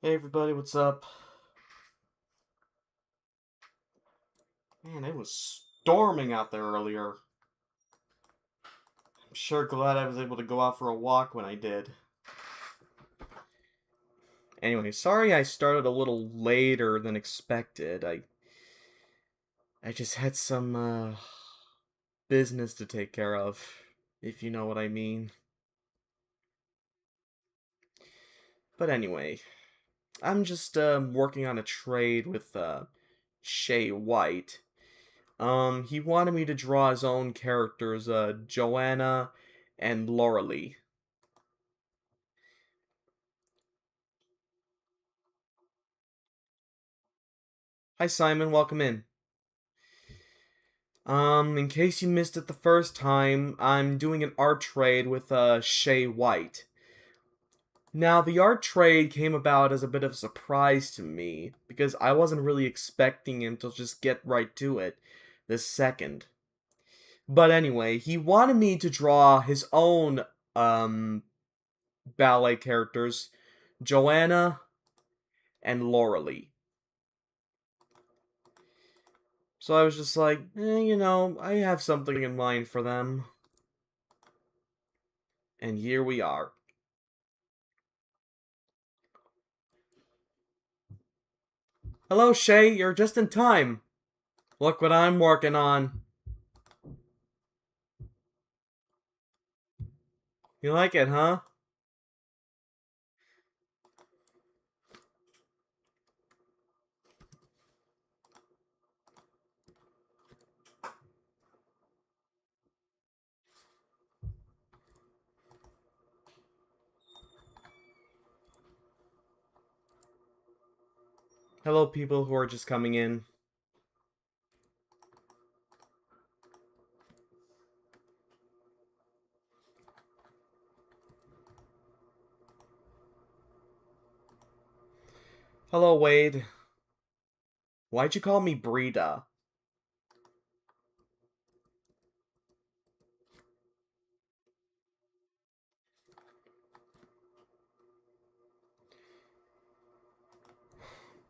Hey everybody, what's up? Man, it was storming out there earlier. I'm sure glad I was able to go out for a walk when I did. Anyway, sorry I started a little later than expected. I just had some business to take care of, if you know what I mean. But anyway, I'm just working on a trade with Shay White. He wanted me to draw his own characters, Joanna and Laurelie. Hi Simon, welcome in. In case you missed it the first time, I'm doing an art trade with Shay White. Now, the art trade came about as a bit of a surprise to me, because I wasn't really expecting him to just get right to it this second. But anyway, he wanted me to draw his own, ballet characters, Joanna and Laurelie. So I was just like, I have something in mind for them. And here we are. Hello, Shay, you're just in time. Look what I'm working on. You like it, huh? Hello, people who are just coming in. Hello, Wade. Why'd you call me Breda?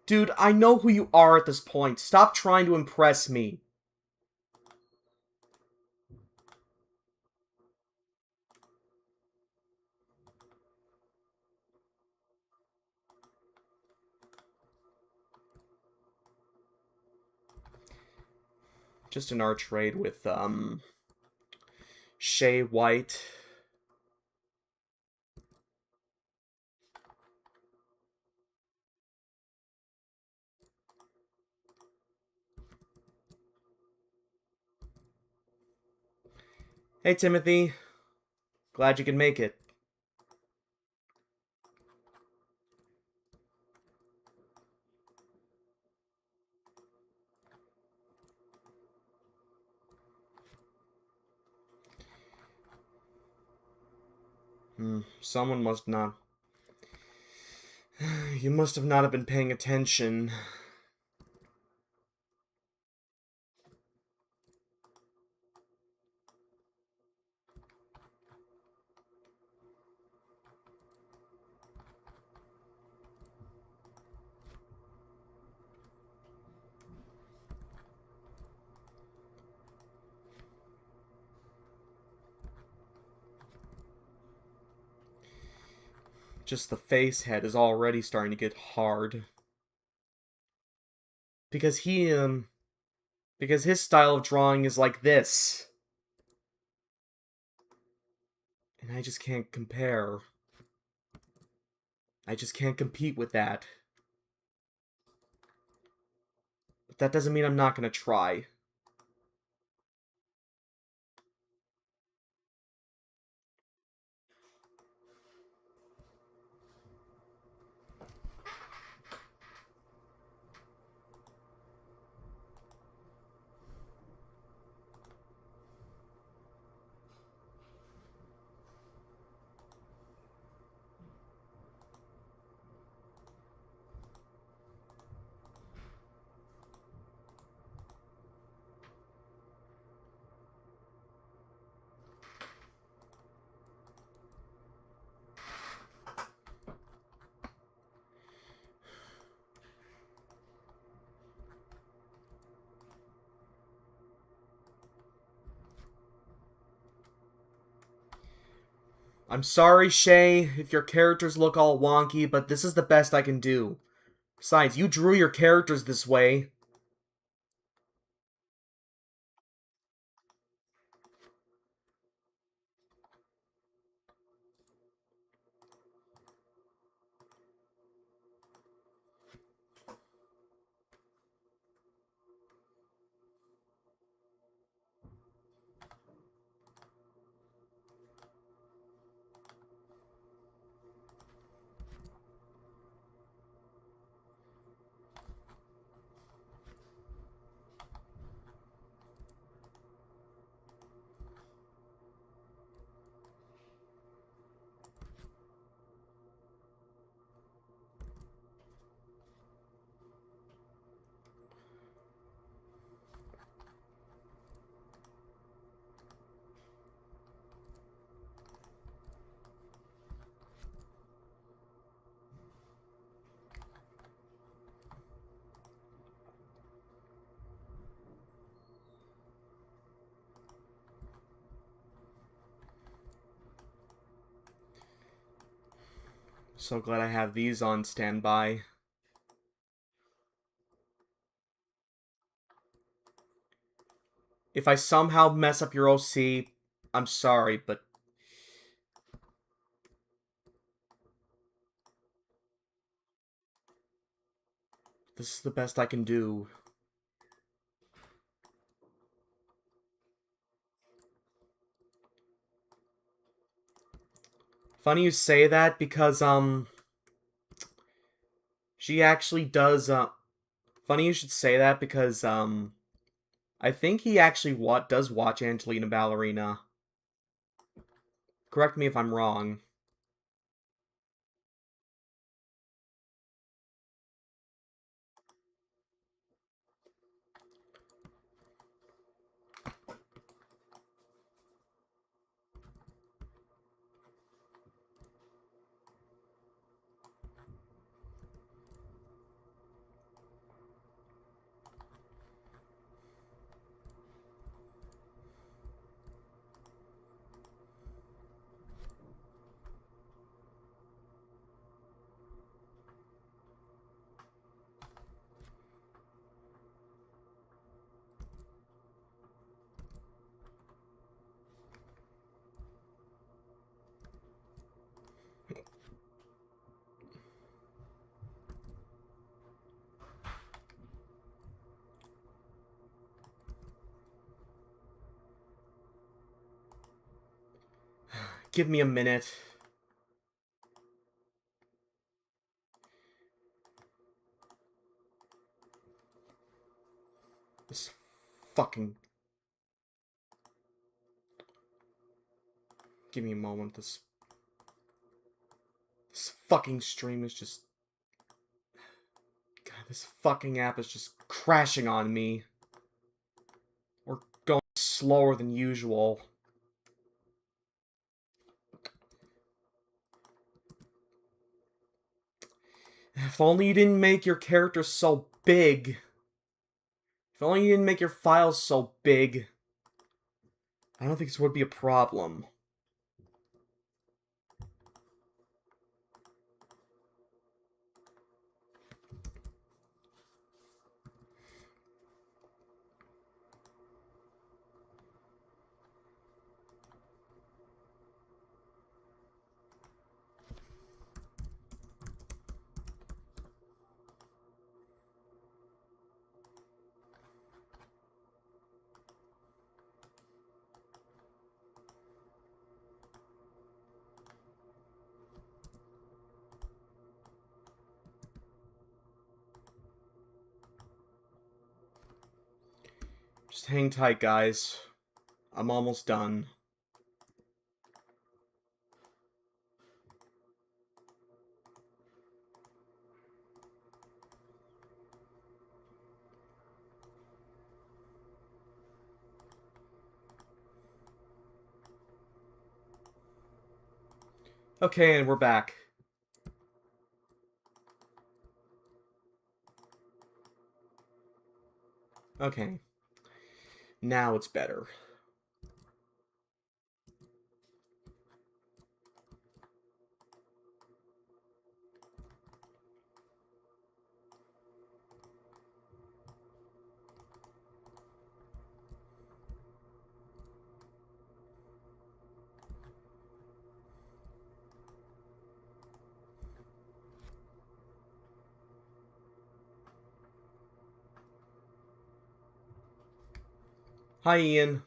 Dude, I know who you are at this point. Stop trying to impress me. Just an art trade with, Shay White. Hey, Timothy. Glad you could make it. Someone must not... You must have not have been paying attention. Just the face head is already starting to get hard. Because because his style of drawing is like this. And I just can't compare. I just can't compete with that. But that doesn't mean I'm not gonna try. I'm sorry, Shay, if your characters look all wonky, but this is the best I can do. Besides, you drew your characters this way. So glad I have these on standby. If I somehow mess up your OC, I'm sorry, but this is the best I can do. Funny you say that because, she actually does, funny you should say that because, I think he actually does watch Angelina Ballerina. Correct me if I'm wrong. Give me a minute. This fucking... Give me a moment. This fucking stream is just... God, this fucking app is just crashing on me. Or going slower than usual. If only you didn't make your characters so big. If only you didn't make your files so big. I don't think this would be a problem. Just hang tight, guys. I'm almost done. Okay, and we're back. Okay. Now it's better. Hi, Ian.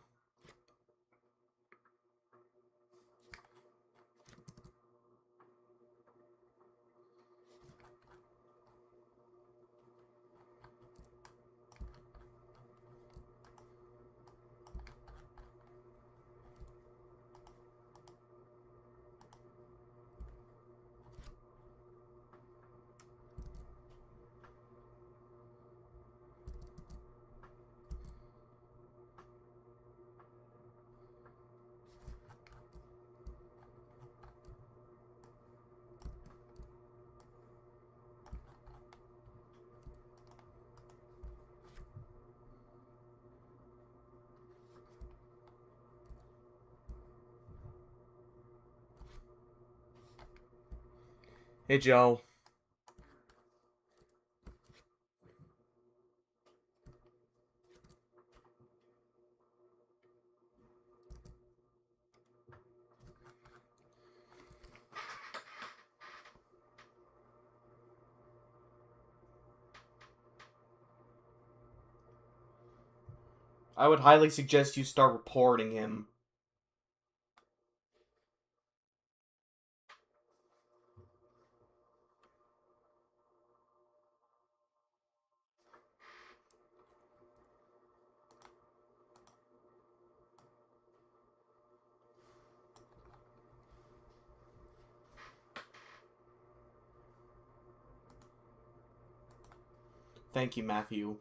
Hey, Joe. I would highly suggest you start reporting him. Thank you, Matthew.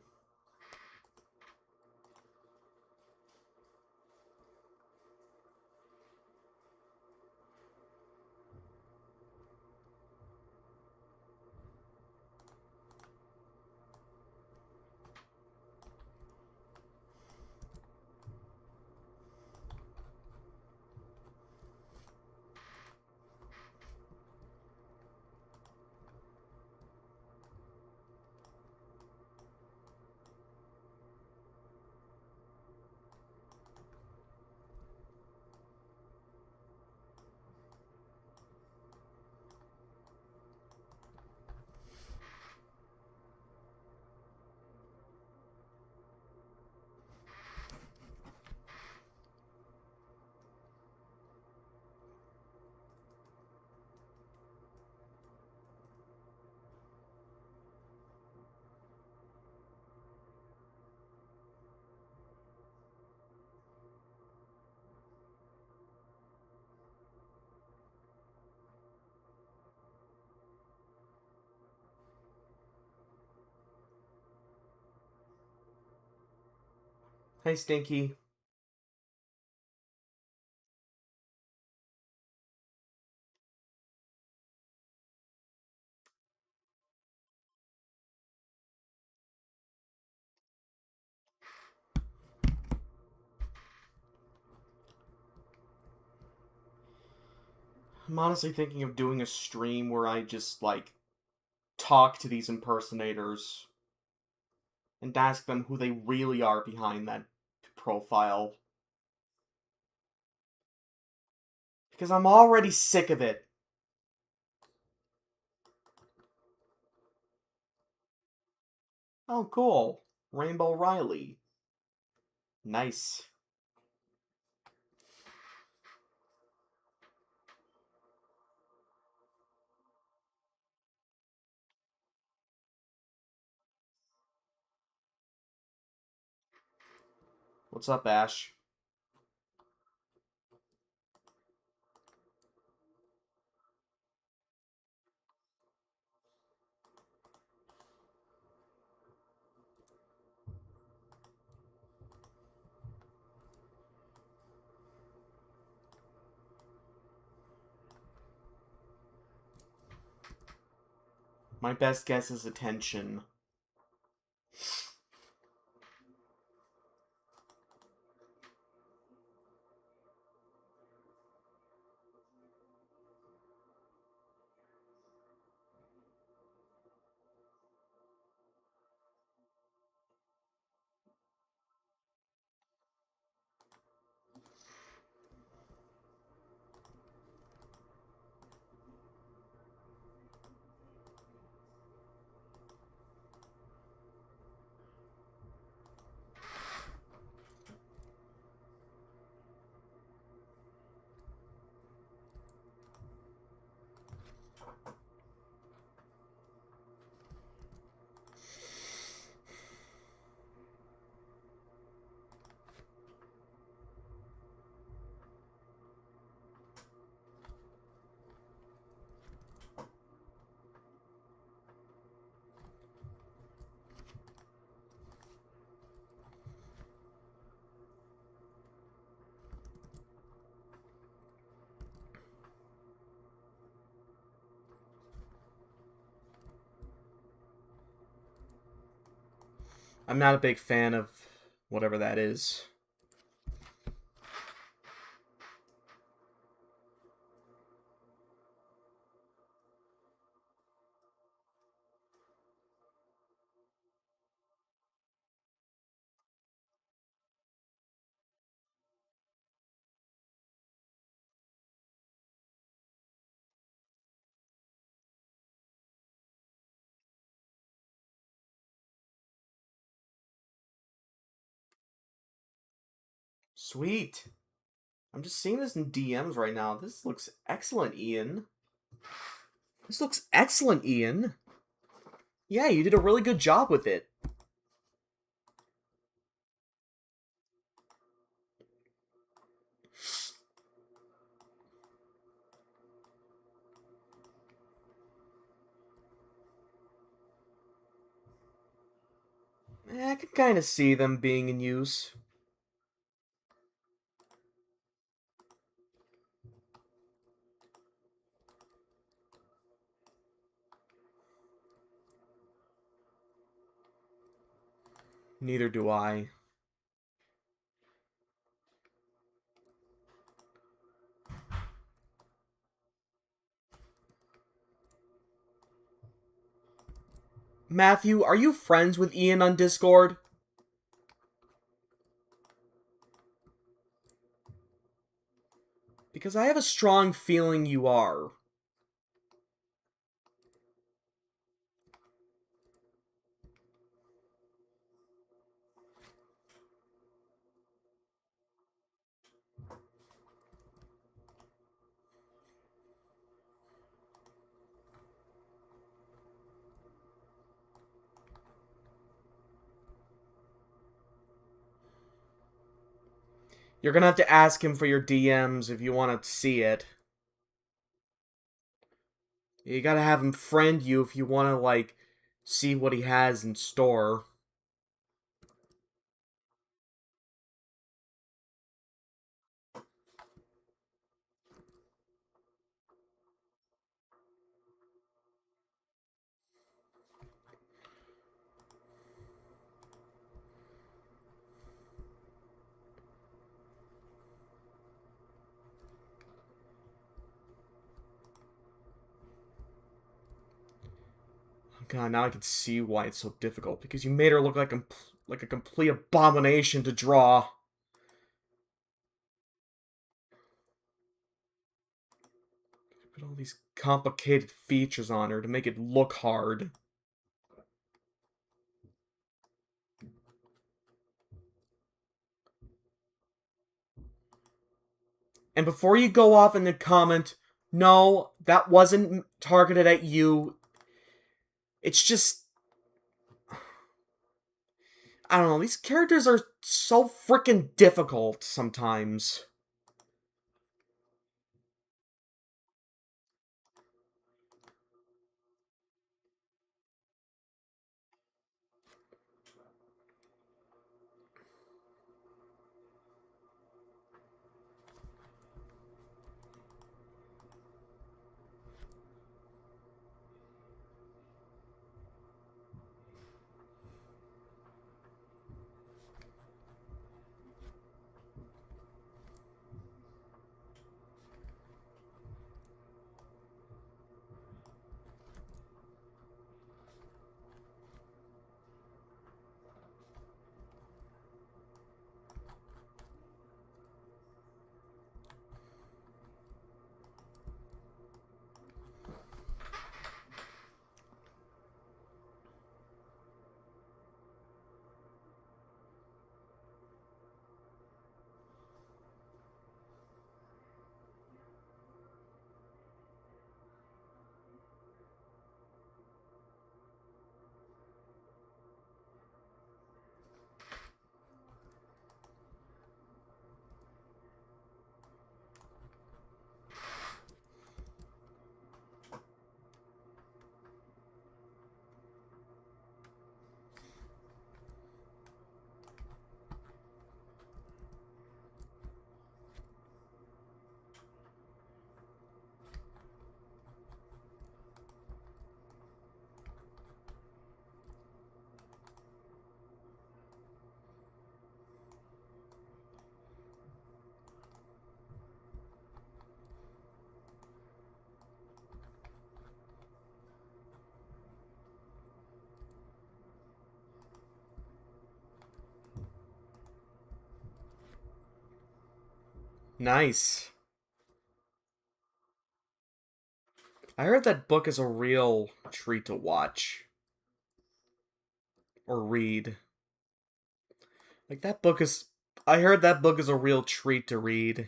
Hey, Stinky. I'm honestly thinking of doing a stream where I just, like, talk to these impersonators and ask them who they really are behind that profile. Because I'm already sick of it. Oh, cool. Rainbow Riley. Nice. What's up, Ash? My best guess is attention. I'm not a big fan of whatever that is. Sweet. I'm just seeing this in DMs right now. This looks excellent, Ian. This looks excellent, Ian. Yeah, you did a really good job with it. I can kind of see them being in use. Neither do I. Matthew, are you friends with Ian on Discord? Because I have a strong feeling you are. You're gonna have to ask him for your DMs if you want to see it. You gotta have him friend you if you want to, like, see what he has in store. God, now I can see why it's so difficult. Because you made her look like a complete abomination to draw. Put all these complicated features on her to make it look hard. And before you go off in the comment, no, that wasn't targeted at you. It's just... I don't know, these characters are so freaking difficult sometimes. Nice. I heard that book is a real treat to watch. Or read. Like, that book is... I heard that book is a real treat to read.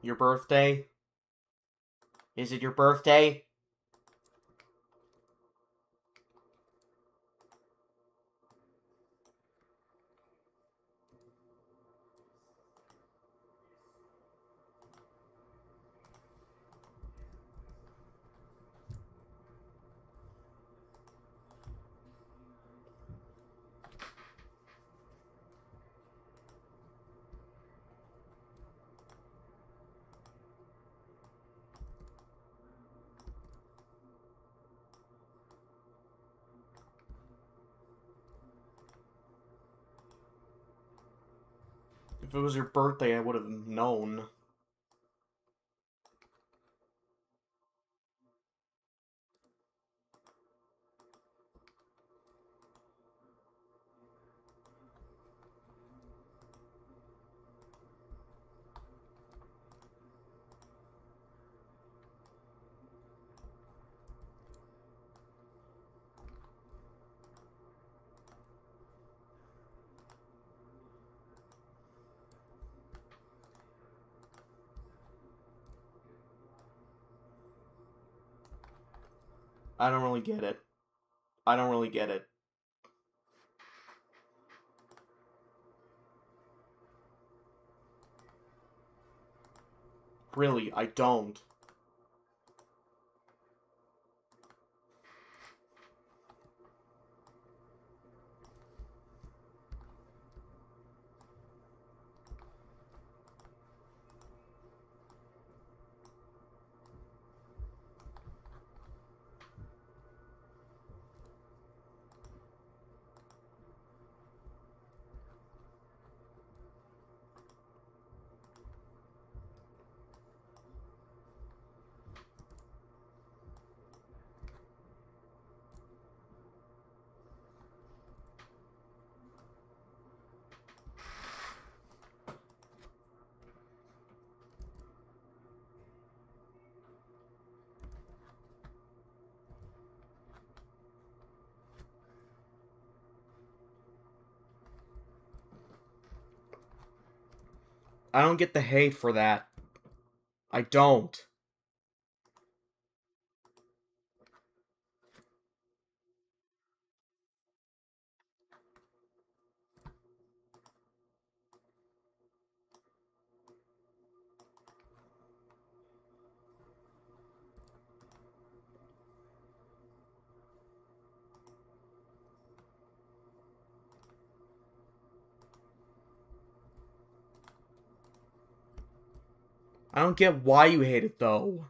Your birthday? Is it your birthday? If it was your birthday, I would have known. I don't really get it. I don't really get it. Really, I don't. I don't get the hate for that. I don't. I don't get why you hate it, though.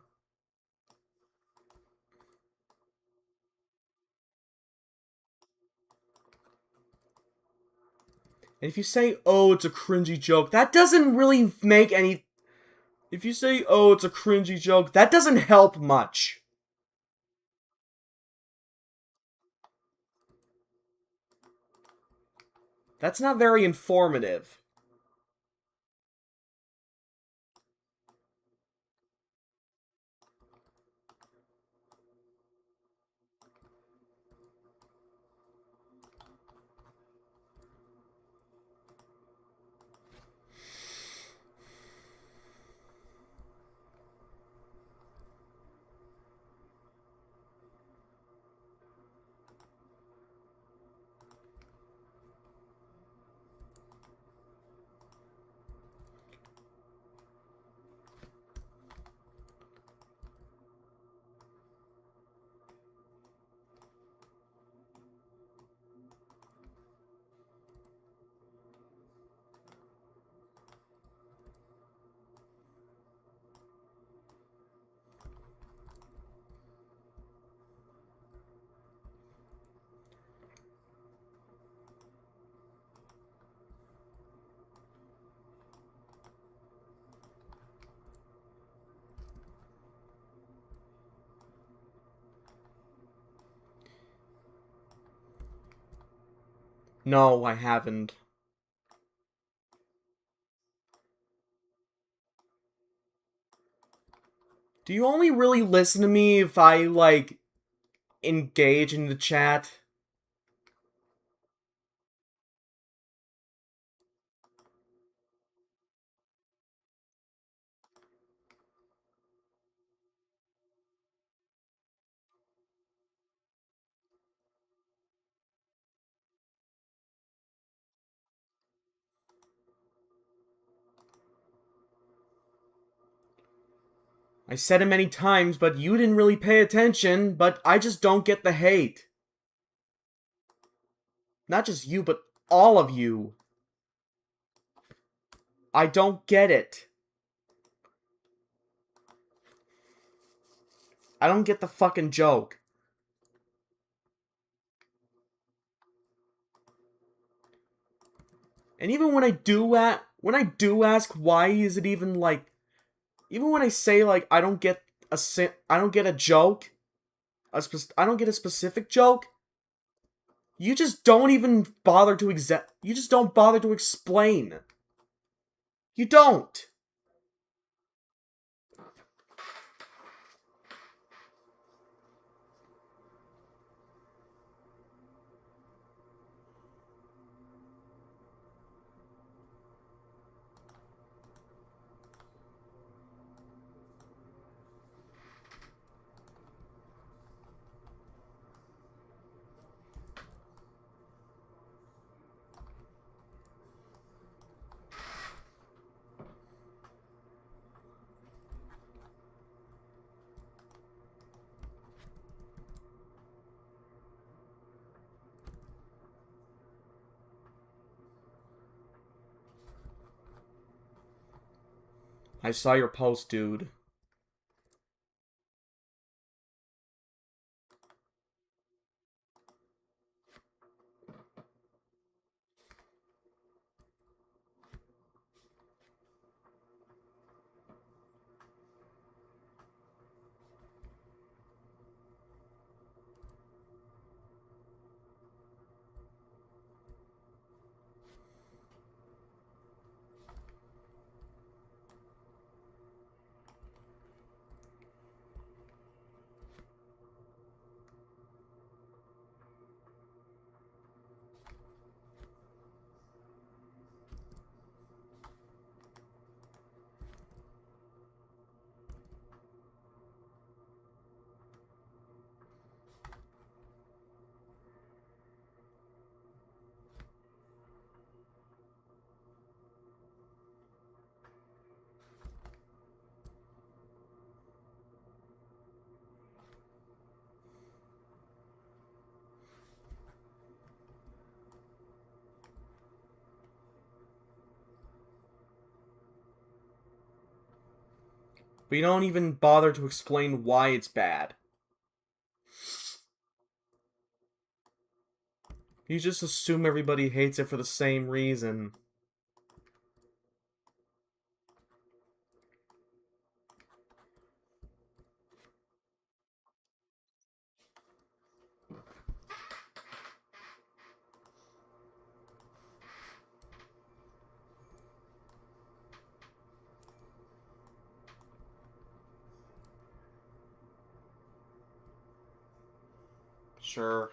And if you say, oh, it's a cringy joke, that doesn't really make any... If you say, oh, it's a cringy joke, that doesn't help much. That's not very informative. No, I haven't. Do you only really listen to me if I, like, engage in the chat? I said it many times, but you didn't really pay attention, but I just don't get the hate. Not just you, but all of you. I don't get it. I don't get the fucking joke. And even when I do ask why is it even like, even when I say like I don't get a joke, I don't get a specific joke, you just don't even bother to you just don't bother to explain. You don't. I saw your post, dude. But you don't even bother to explain why it's bad. You just assume everybody hates it for the same reason. Sure.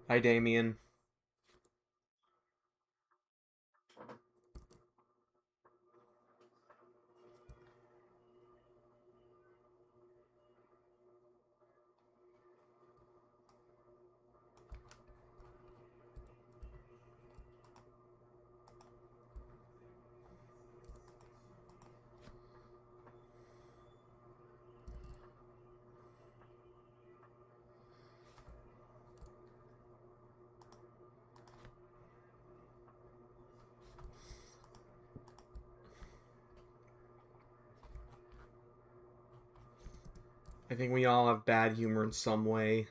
Hi, Damien. I think we all have bad humor in some way.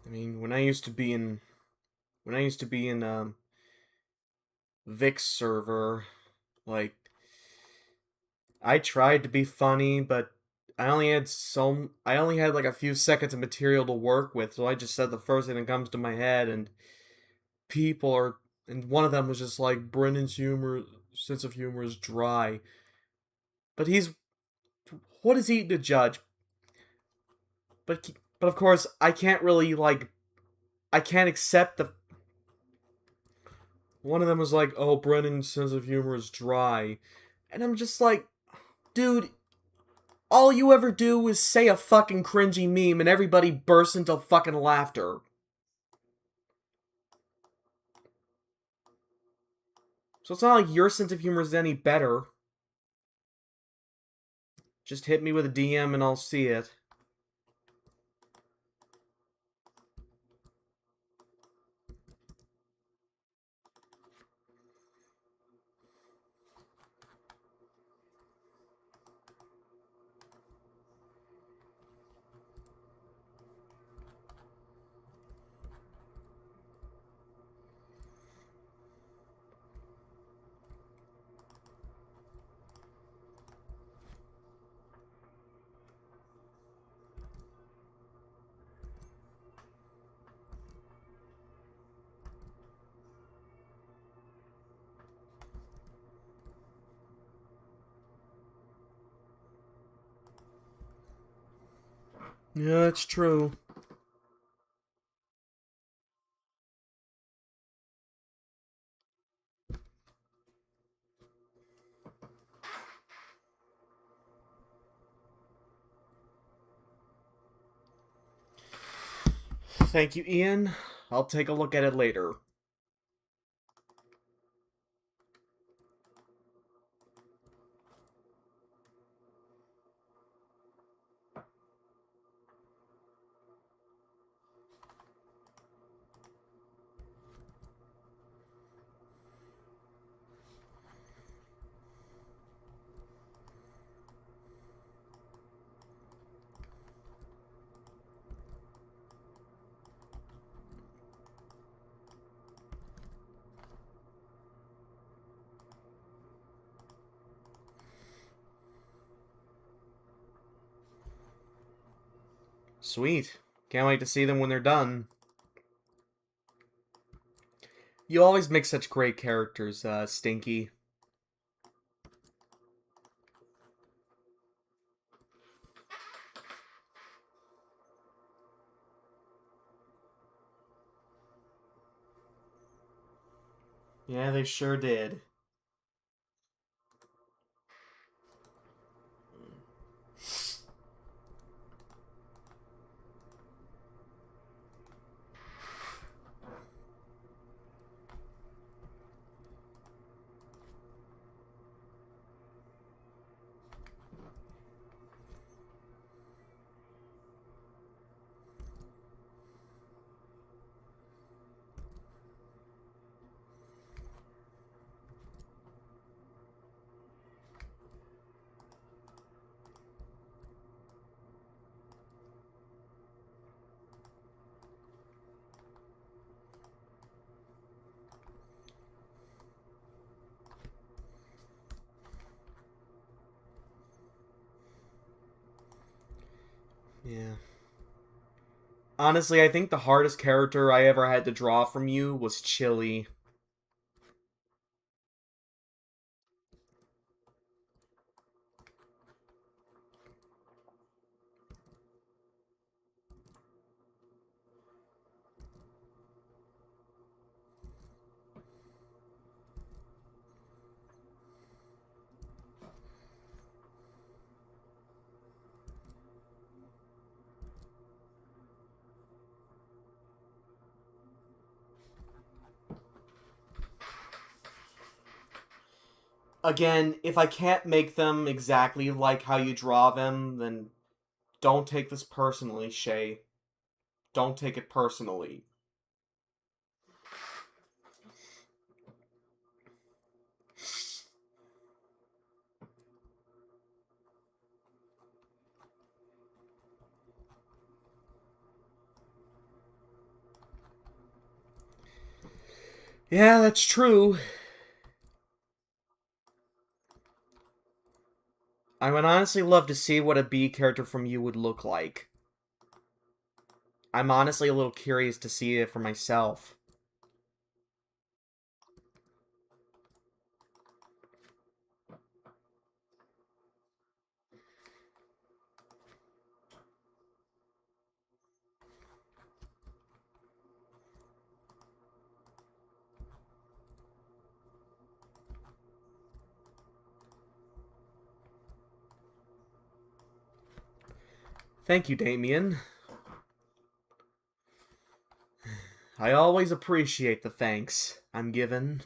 I mean, when I used to be in Vic's server, like I tried to be funny, but I only had like a few seconds of material to work with, so I just said the first thing that comes to my head, and people are and one of them was just like Brendan's humor sense of humor is dry. But he's what is he to judge? But of course I can't really like I can't accept the one of them was like, "Oh, Brendan's sense of humor is dry." And I'm just like, "Dude, all you ever do is say a fucking cringy meme and everybody bursts into fucking laughter." So it's not like your sense of humor is any better. Just hit me with a DM and I'll see it. Yeah, it's true. Thank you, Ian. I'll take a look at it later. Sweet. Can't wait to see them when they're done. You always make such great characters, Stinky. Yeah, they sure did. Yeah. Honestly, I think the hardest character I ever had to draw from you was Chili. Again, if I can't make them exactly like how you draw them, then don't take this personally, Shay. Don't take it personally. Yeah, that's true. I would honestly love to see what a B character from you would look like. I'm honestly a little curious to see it for myself. Thank you, Damien. I always appreciate the thanks I'm given.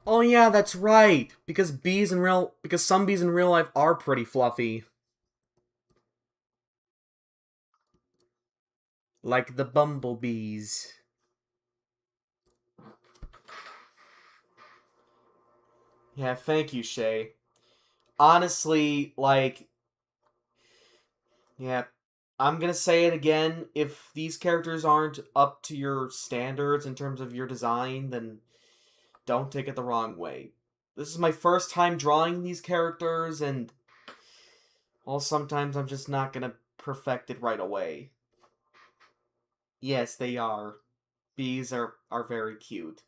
Oh yeah, that's right. Because some bees in real life are pretty fluffy. Like the bumblebees. Yeah, thank you, Shay. Honestly, like, yeah, I'm gonna say it again. If these characters aren't up to your standards in terms of your design, then don't take it the wrong way. This is my first time drawing these characters, and well, sometimes I'm just not gonna perfect it right away. Yes, they are. Bees are very cute.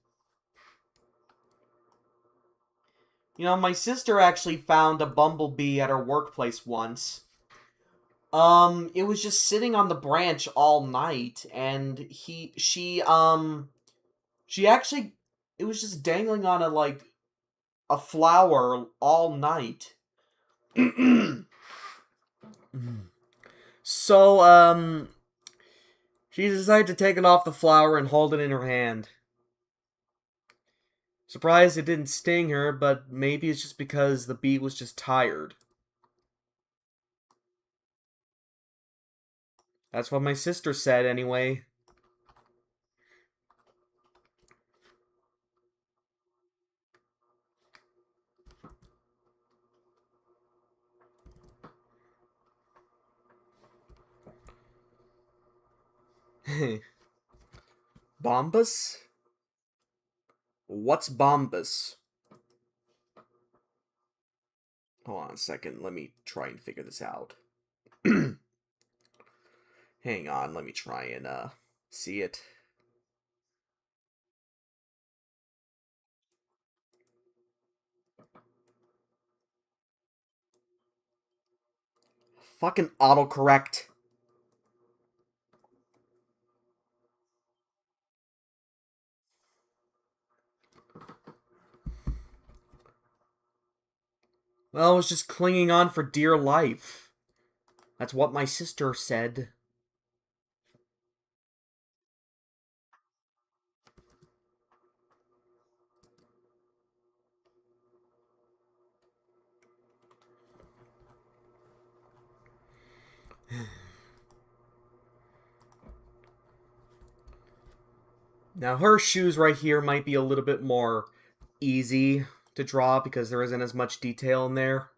You know, my sister actually found a bumblebee at her workplace once. It was just sitting on the branch all night, and she actually, it was just dangling on a flower all night. So, she decided to take it off the flower and hold it in her hand. Surprised it didn't sting her, but maybe it's just because the bee was just tired. That's what my sister said, anyway. Bombus? What's Bombus? Hold on a second, let me try and figure this out. Hang on, let me try and, see it. Fucking autocorrect. Well, I was just clinging on for dear life. That's what my sister said. Now, her shoes right here might be a little bit more easy. to draw because there isn't as much detail in there.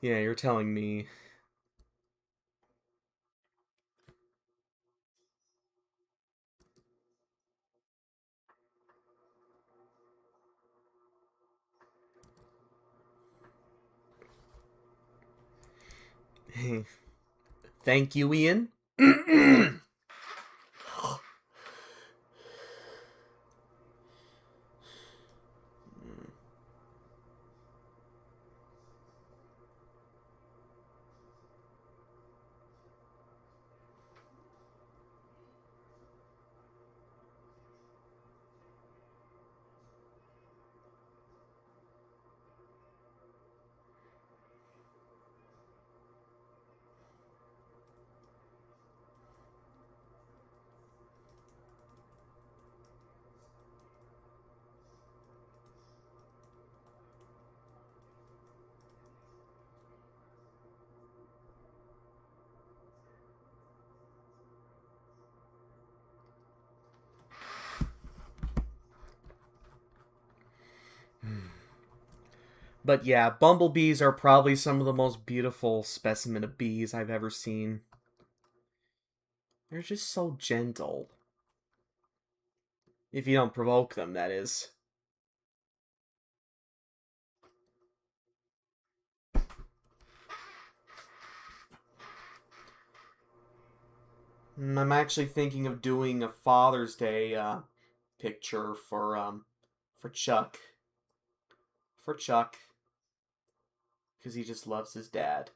Yeah, you're telling me. Thank you, Ian. But yeah, bumblebees are probably some of the most beautiful specimen of bees I've ever seen. They're just so gentle. If you don't provoke them, that is. I'm actually thinking of doing a Father's Day picture for Chuck. For Chuck, because he just loves his dad.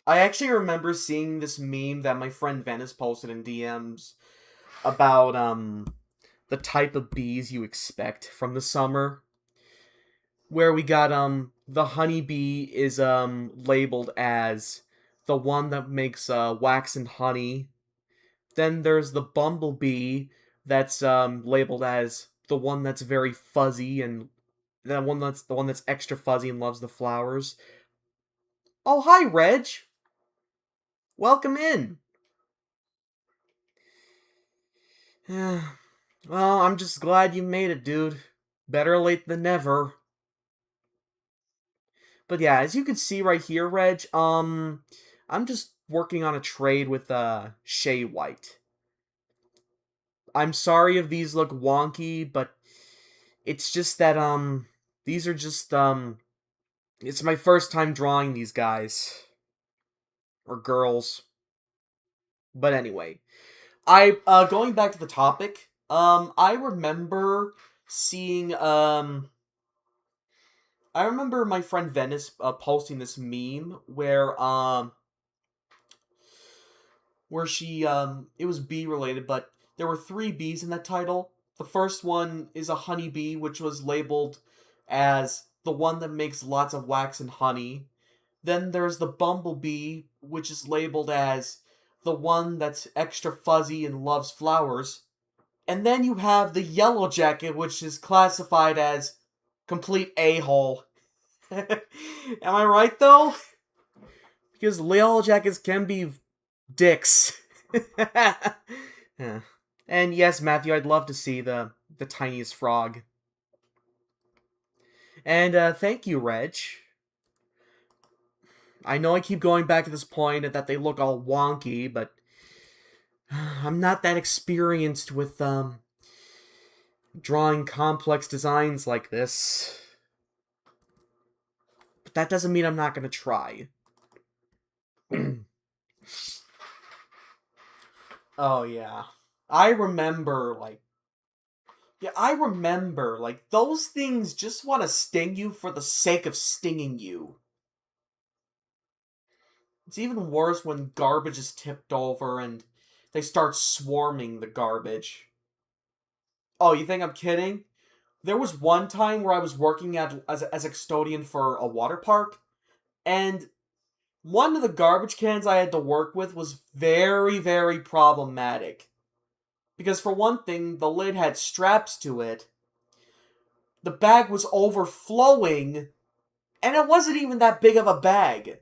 I actually remember seeing this meme that my friend Venice posted in DMs about the type of bees you expect from the summer. Where we got the honeybee is labeled as the one that makes wax and honey. Then there's the bumblebee that's labeled as the one that's very fuzzy and the one that's extra fuzzy and loves the flowers. Oh, hi, Reg. Welcome in. Well, I'm just glad you made it, dude. Better late than never. But yeah, as you can see right here, Reg, I'm just working on a trade with Shay White. I'm sorry if these look wonky, but it's just that these are just it's my first time drawing these guys or girls. But anyway, I going back to the topic, I remember seeing I remember my friend Venice posting this meme where she it was bee related, but there were three bees in that title. The first one is a honeybee, which was labeled as the one that makes lots of wax and honey. Then there's the bumblebee, which is labeled as the one that's extra fuzzy and loves flowers. And then you have the yellow jacket, which is classified as complete a-hole. Am I right though? Because yellow jackets can be dicks. Yeah. And yes, Matthew, I'd love to see the tiniest frog. And thank you, Reg. I know I keep going back to this point that they look all wonky, but I'm not that experienced with drawing complex designs like this. But that doesn't mean I'm not gonna try. Oh yeah. I remember those things just want to sting you for the sake of stinging you. It's even worse when garbage is tipped over and they start swarming the garbage. Oh, you think I'm kidding? There was one time where I was working as a custodian for a water park, and one of the garbage cans I had to work with was very, very problematic. Because for one thing, the lid had straps to it, the bag was overflowing, and it wasn't even that big of a bag.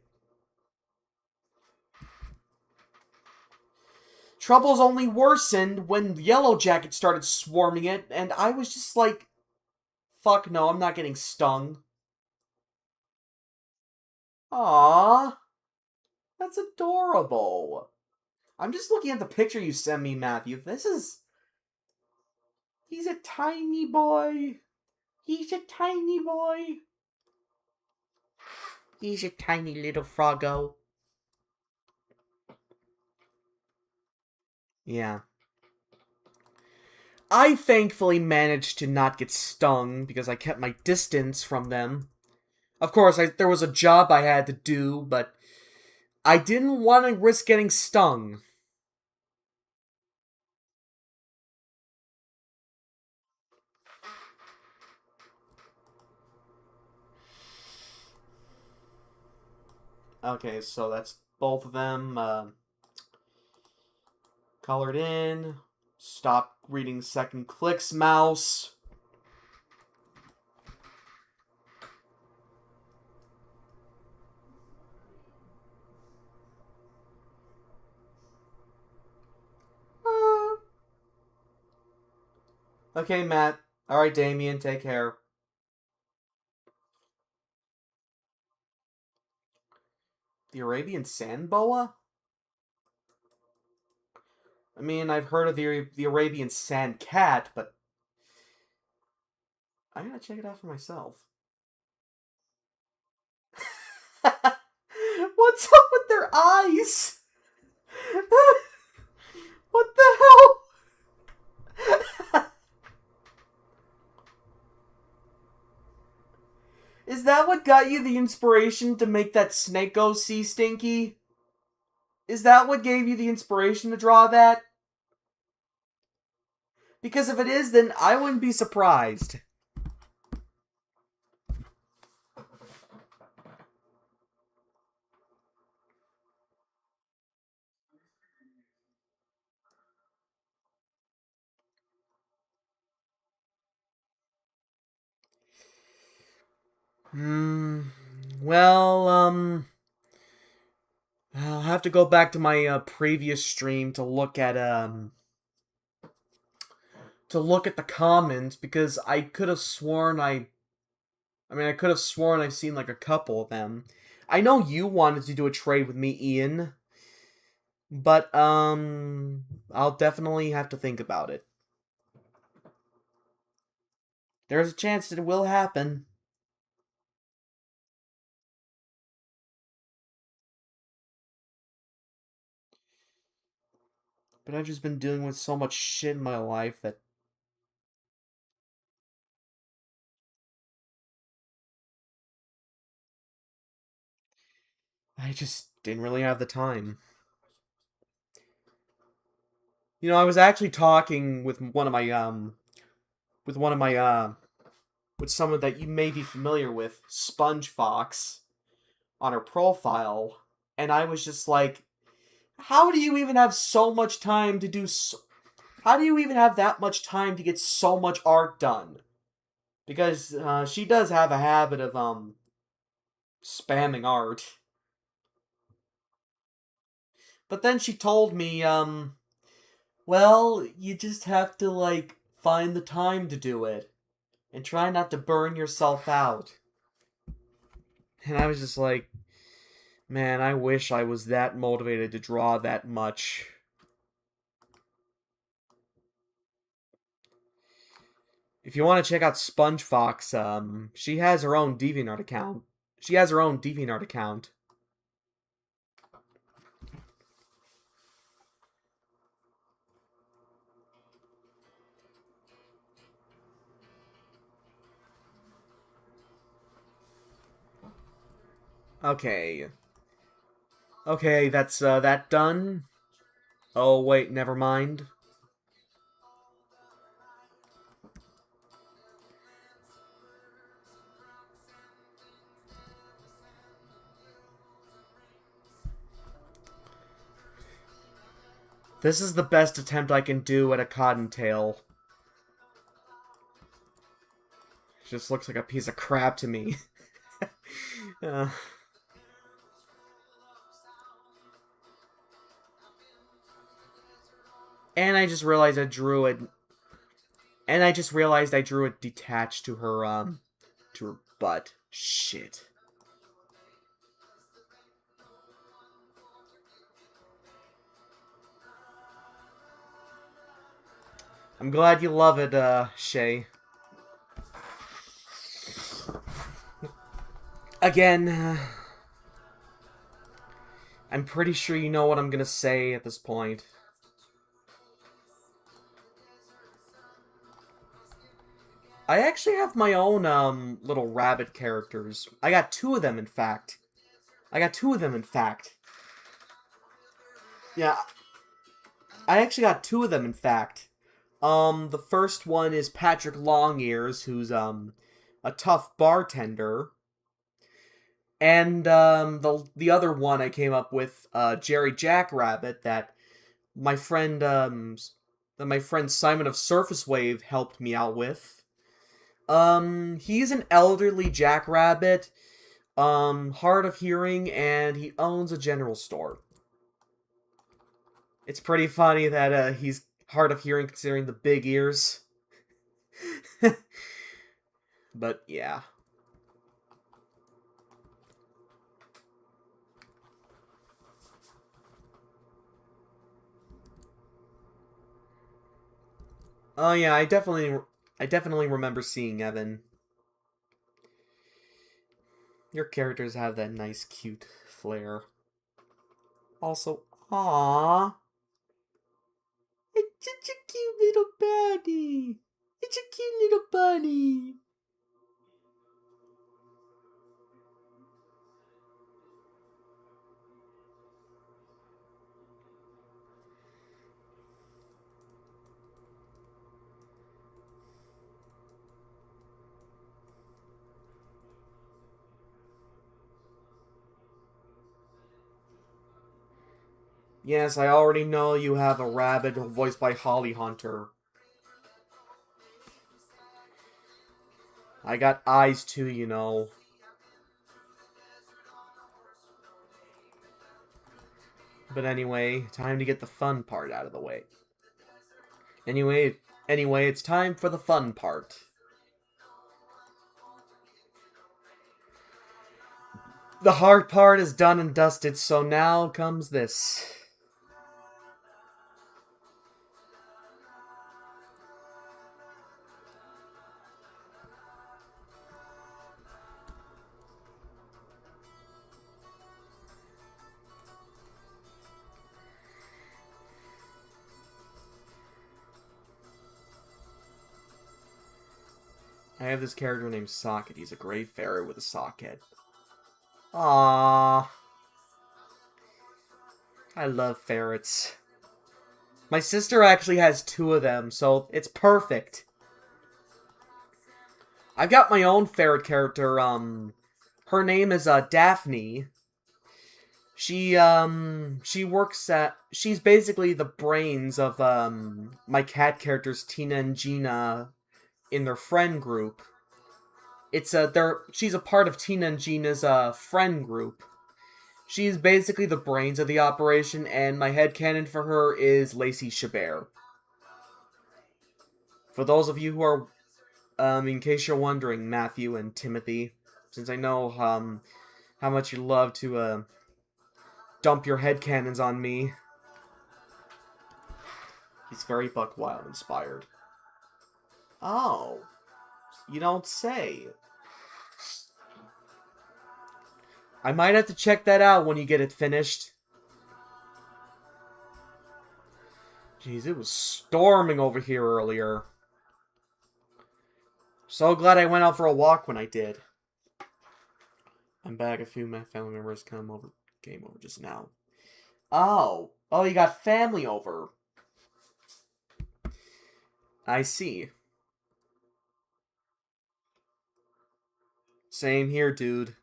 Troubles only worsened when Yellow Jacket started swarming it, and I was just like, fuck no, I'm not getting stung. Aww. That's adorable. I'm just looking at the picture you sent me, Matthew. He's a tiny boy. He's a tiny boy. He's a tiny little froggo. Yeah. I thankfully managed to not get stung because I kept my distance from them. Of course, there was a job I had to do, but I didn't want to risk getting stung. Okay, so that's both of them colored in. Stop reading second clicks, mouse. Okay, Matt. Alright, Damien, take care. The Arabian Sand Boa? I mean, I've heard of the Arabian Sand Cat, but I gotta check it out for myself. What's up with their eyes? What the hell? Is that what got you the inspiration to make that Snake-O Sea Stinky? Is that what gave you the inspiration to draw that? Because if it is, then I wouldn't be surprised. Well, I'll have to go back to my previous stream to look at the comments, because I could have sworn I could have sworn I've seen like a couple of them. I know you wanted to do a trade with me, Ian, but I'll definitely have to think about it. There's a chance that it will happen. But I've just been dealing with so much shit in my life that I just didn't really have the time. You know, I was actually talking with with someone that you may be familiar with, Sponge Fox, on her profile, and I was just like, how do you even have so much time to do how do you even have that much time to get so much art done? Because she does have a habit of spamming art. But then she told me, well, you just have to, like, find the time to do it. And try not to burn yourself out. And I was just like, man, I wish I was that motivated to draw that much. If you want to check out Sponge Fox, she has her own DeviantArt account. She has her own DeviantArt account. Okay. Okay, that's that done. Oh wait, never mind. This is the best attempt I can do at a cottontail. Just looks like a piece of crap to me. uh, and I just realized I drew it. And I just realized I drew it detached to her butt. Shit. I'm glad you love it, Shay. Again, I'm pretty sure you know what I'm gonna say at this point. I actually have my own, little rabbit characters. I got two of them, in fact. Yeah, I actually got two of them, in fact. The first one is Patrick Longears, who's, a tough bartender. And, the other one I came up with, Jerry Jackrabbit, my friend, that my friend Simon of Surface Wave helped me out with. He's an elderly jackrabbit, hard of hearing, and he owns a general store. It's pretty funny that, he's hard of hearing considering the big ears. But, yeah. Oh yeah, I definitely remember seeing Evan. Your characters have that nice, cute flair. Also, aww, it's such a cute little bunny. It's a cute little bunny. Yes, I already know you have a rabbit voiced by Holly Hunter. I got eyes too, you know. But anyway, time to get the fun part out of the way. Anyway, it's time for the fun part. The hard part is done and dusted, so now comes this. I have this character named Socket. He's a gray ferret with a sock head. Aww. I love ferrets. My sister actually has two of them, so it's perfect. I've got my own ferret character, her name is, Daphne. She's basically the brains of, my cat characters, Tina and Gina, in their friend group. She's a part of Tina and Gina's, friend group. She's basically the brains of the operation, and my headcanon for her is Lacey Chabert. For those of you who are, in case you're wondering, Matthew and Timothy, since I know, how much you love to, dump your headcanons on me. He's very Buck Wild inspired. Oh, you don't say. I might have to check that out when you get it finished. Jeez, it was storming over here earlier. So glad I went out for a walk when I did. I'm back. A few of my family members came over just now. Oh, you got family over. I see. Same here, dude.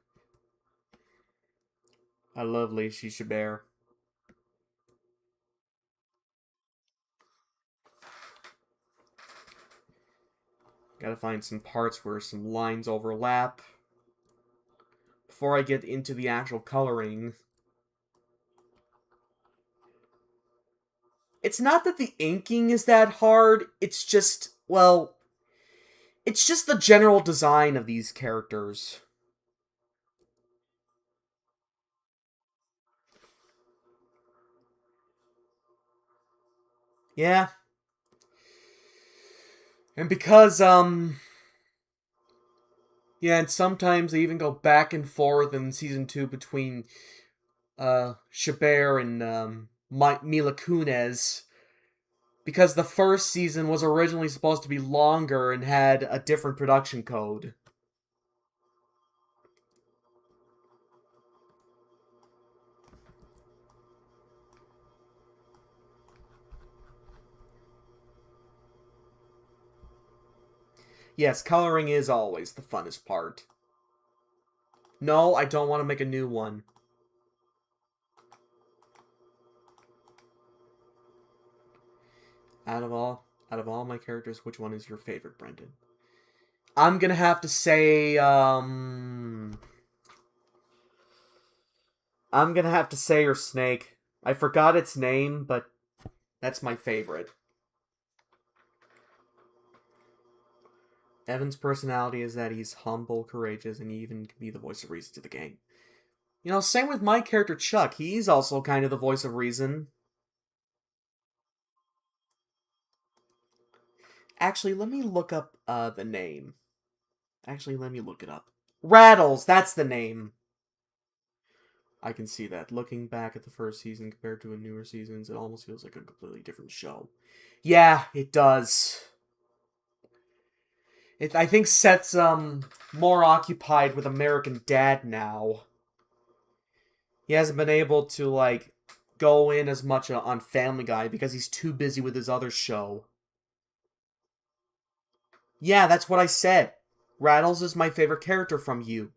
I love Lacey Chabert. Gotta find some parts where some lines overlap before I get into the actual coloring. It's not that the inking is that hard, it's just, well, it's just the general design of these characters. Yeah. And because, yeah, and sometimes they even go back and forth in Season 2 between, Chabert and, Mila Kunis. Because the first season was originally supposed to be longer and had a different production code. Yes, coloring is always the funnest part. No, I don't want to make a new one. Out of all my characters, which one is your favorite, Brendan? I'm gonna have to say, I'm gonna have to say your snake. I forgot its name, but that's my favorite. Evan's personality is that he's humble, courageous, and he even can be the voice of reason to the gang. You know, same with my character Chuck. He's also kind of the voice of reason. Actually, let me look up the name. Actually, let me look it up. Rattles, that's the name. I can see that. Looking back at the first season compared to a newer seasons, it almost feels like a completely different show. Yeah, it does. I think Seth's more occupied with American Dad now. He hasn't been able to like go in as much on Family Guy because he's too busy with his other show. Yeah, that's what I said. Rattles is my favorite character from You.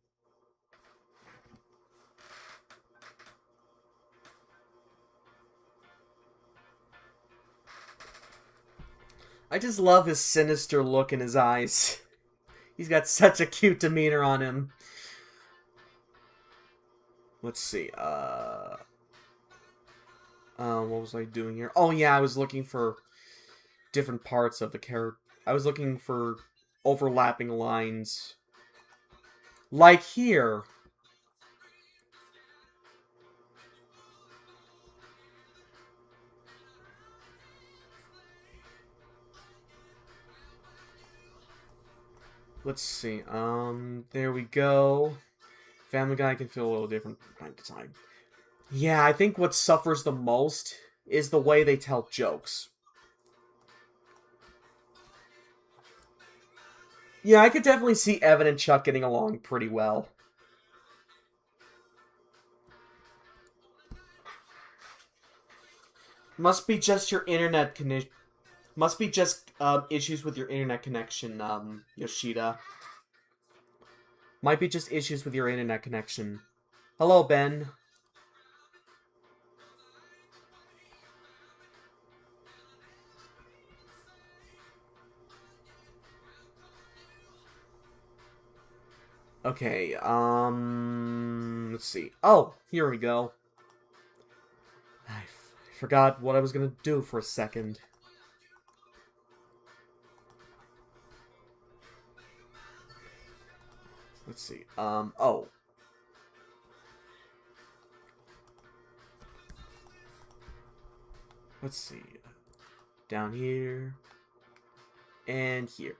I just love his sinister look in his eyes. He's got such a cute demeanor on him. Let's see, what was I doing here? Oh yeah, I was looking for different parts of the character. I was looking for overlapping lines. Like here. Let's see, there we go. Family Guy can feel a little different from time to time. Yeah, I think what suffers the most is the way they tell jokes. Yeah, I could definitely see Evan and Chuck getting along pretty well. Must be just your internet connection. Must be just issues with your internet connection, Yoshida. Might be just issues with your internet connection. Hello, Ben. Okay, let's see. Oh, here we go. I forgot what I was gonna do for a second. Let's see. Oh. Let's see. Down here. And here.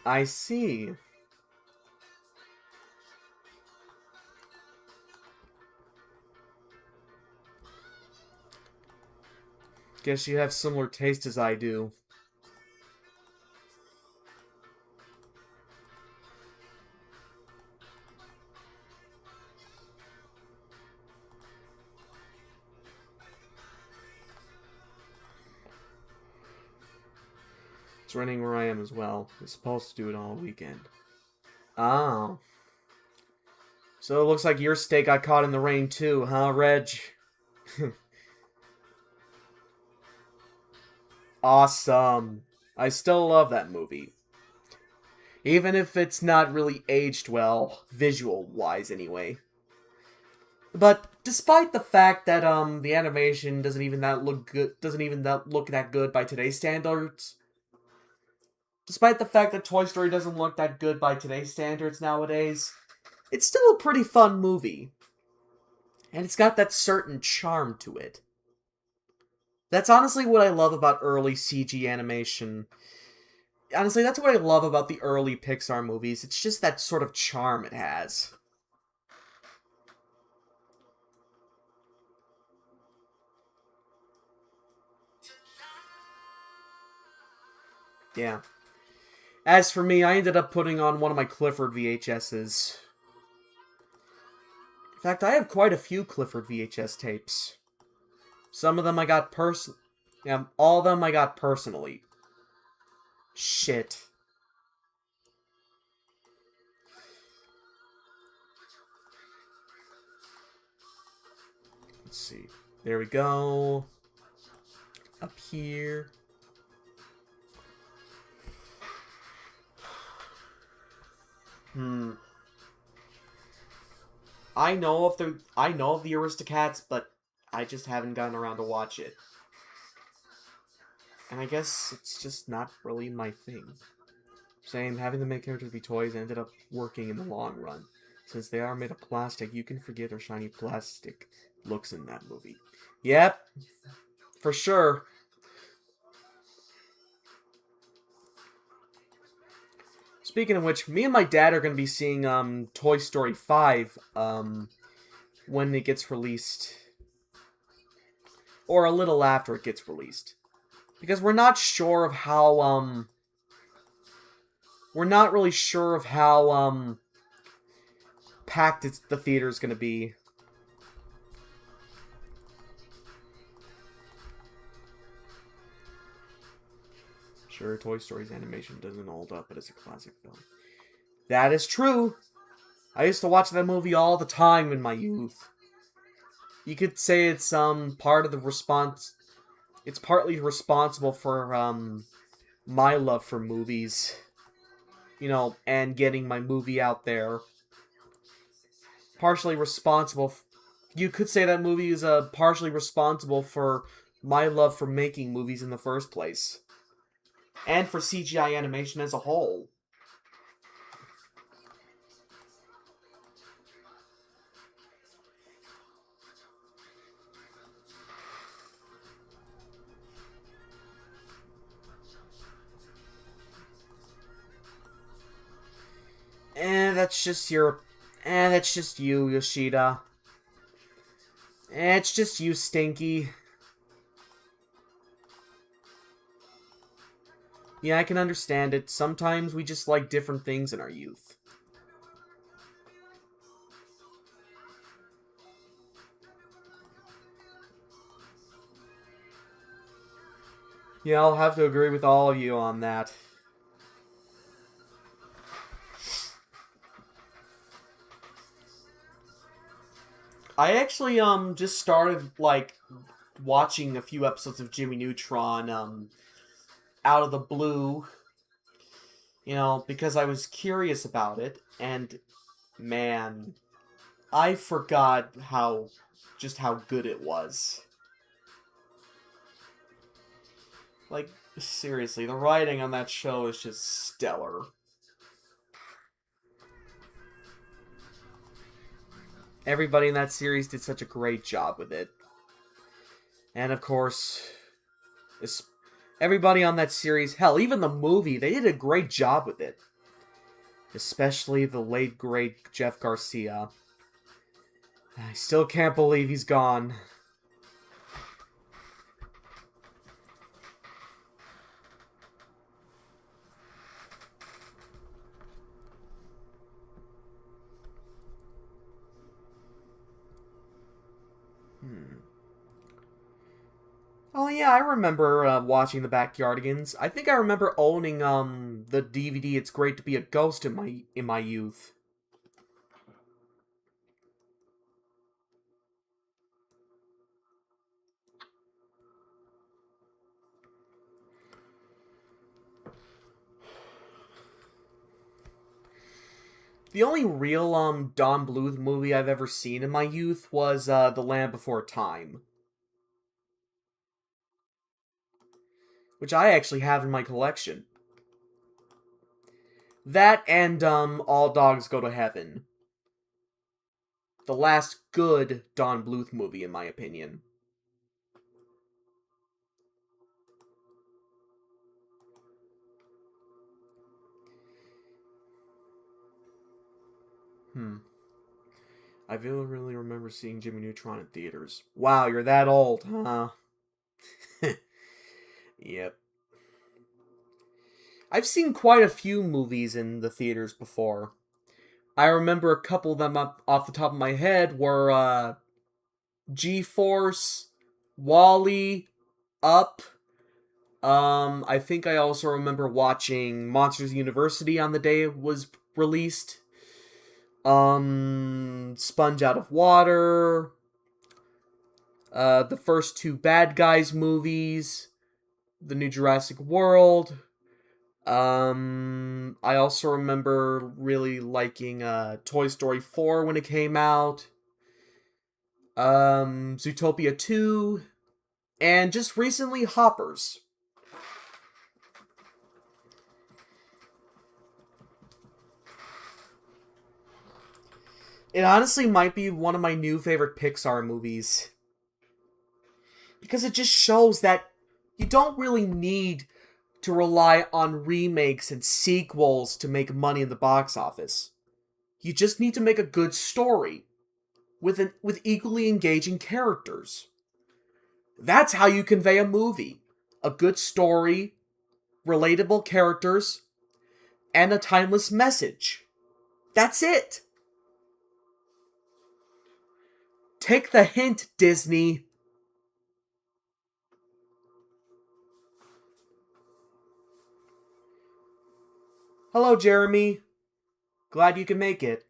I see. Guess you have similar taste as I do. It's raining where I am as well. It's supposed to do it all weekend. Oh. So it looks like your steak got caught in the rain too, huh, Reg? Awesome. I still love that movie. Even if it's not really aged well, visual-wise anyway. But despite the fact that the animation doesn't even look that good by today's standards, despite the fact that Toy Story doesn't look that good by today's standards nowadays, it's still a pretty fun movie. And it's got that certain charm to it. That's honestly what I love about early CG animation. Honestly, that's what I love about the early Pixar movies. It's just that sort of charm it has. Yeah. As for me, I ended up putting on one of my Clifford VHSs. In fact, I have quite a few Clifford VHS tapes. Some of them I got Yeah, all of them I got personally. Shit. Let's see. There we go. Up here. I know of the Aristocats, but I just haven't gotten around to watch it. And I guess it's just not really my thing. Same, having the main characters be toys ended up working in the long run. Since they are made of plastic, you can forget how shiny plastic looks in that movie. Yep, for sure. Speaking of which, me and my dad are going to be seeing Toy Story 5 when it gets released. Or a little after it gets released. Because we're not sure of how we're not really sure of how packed the theater is going to be. Sure, Toy Story's animation doesn't hold up, but it's a classic film. That is true. I used to watch that movie all the time in my youth. You could say it's part of the response. It's partly responsible for my love for movies. You know, and getting my movie out there. Partially responsible. You could say that movie is partially responsible for my love for making movies in the first place. And for CGI animation as a whole. That's just your... that's just you, Yoshida. It's just you, Stinky. Yeah, I can understand it. Sometimes we just like different things in our youth. Yeah, I'll have to agree with all of you on that. I actually just started like watching a few episodes of Jimmy Neutron out of the blue, you know, because I was curious about it, and man, I forgot how good it was. Like, seriously, the writing on that show is just stellar. Everybody in that series did such a great job with it. And of course, everybody on that series, hell, even the movie, they did a great job with it. Especially the late, great Jeff Garcia. I still can't believe he's gone. Oh yeah, I remember watching the Backyardigans. I think I remember owning the DVD "It's Great to Be a Ghost" in my youth. The only real, Don Bluth movie I've ever seen in my youth was, The Land Before Time. Which I actually have in my collection. That and, All Dogs Go to Heaven. The last good Don Bluth movie, in my opinion. I really remember seeing Jimmy Neutron in theaters. Wow, you're that old, huh? Yep. I've seen quite a few movies in the theaters before. I remember a couple of them up off the top of my head were, G-Force, Wall-E, Up. I think I also remember watching Monsters University on the day it was released. Sponge Out of Water. The first two Bad Guys movies. The new Jurassic World. I also remember really liking, Toy Story 4 when it came out. Zootopia 2. And just recently, Hoppers. It honestly might be one of my new favorite Pixar movies. Because it just shows that you don't really need to rely on remakes and sequels to make money in the box office. You just need to make a good story with equally engaging characters. That's how you convey a movie. A good story, relatable characters, and a timeless message. That's it. Take the hint, Disney. Hello, Jeremy. Glad you can make it.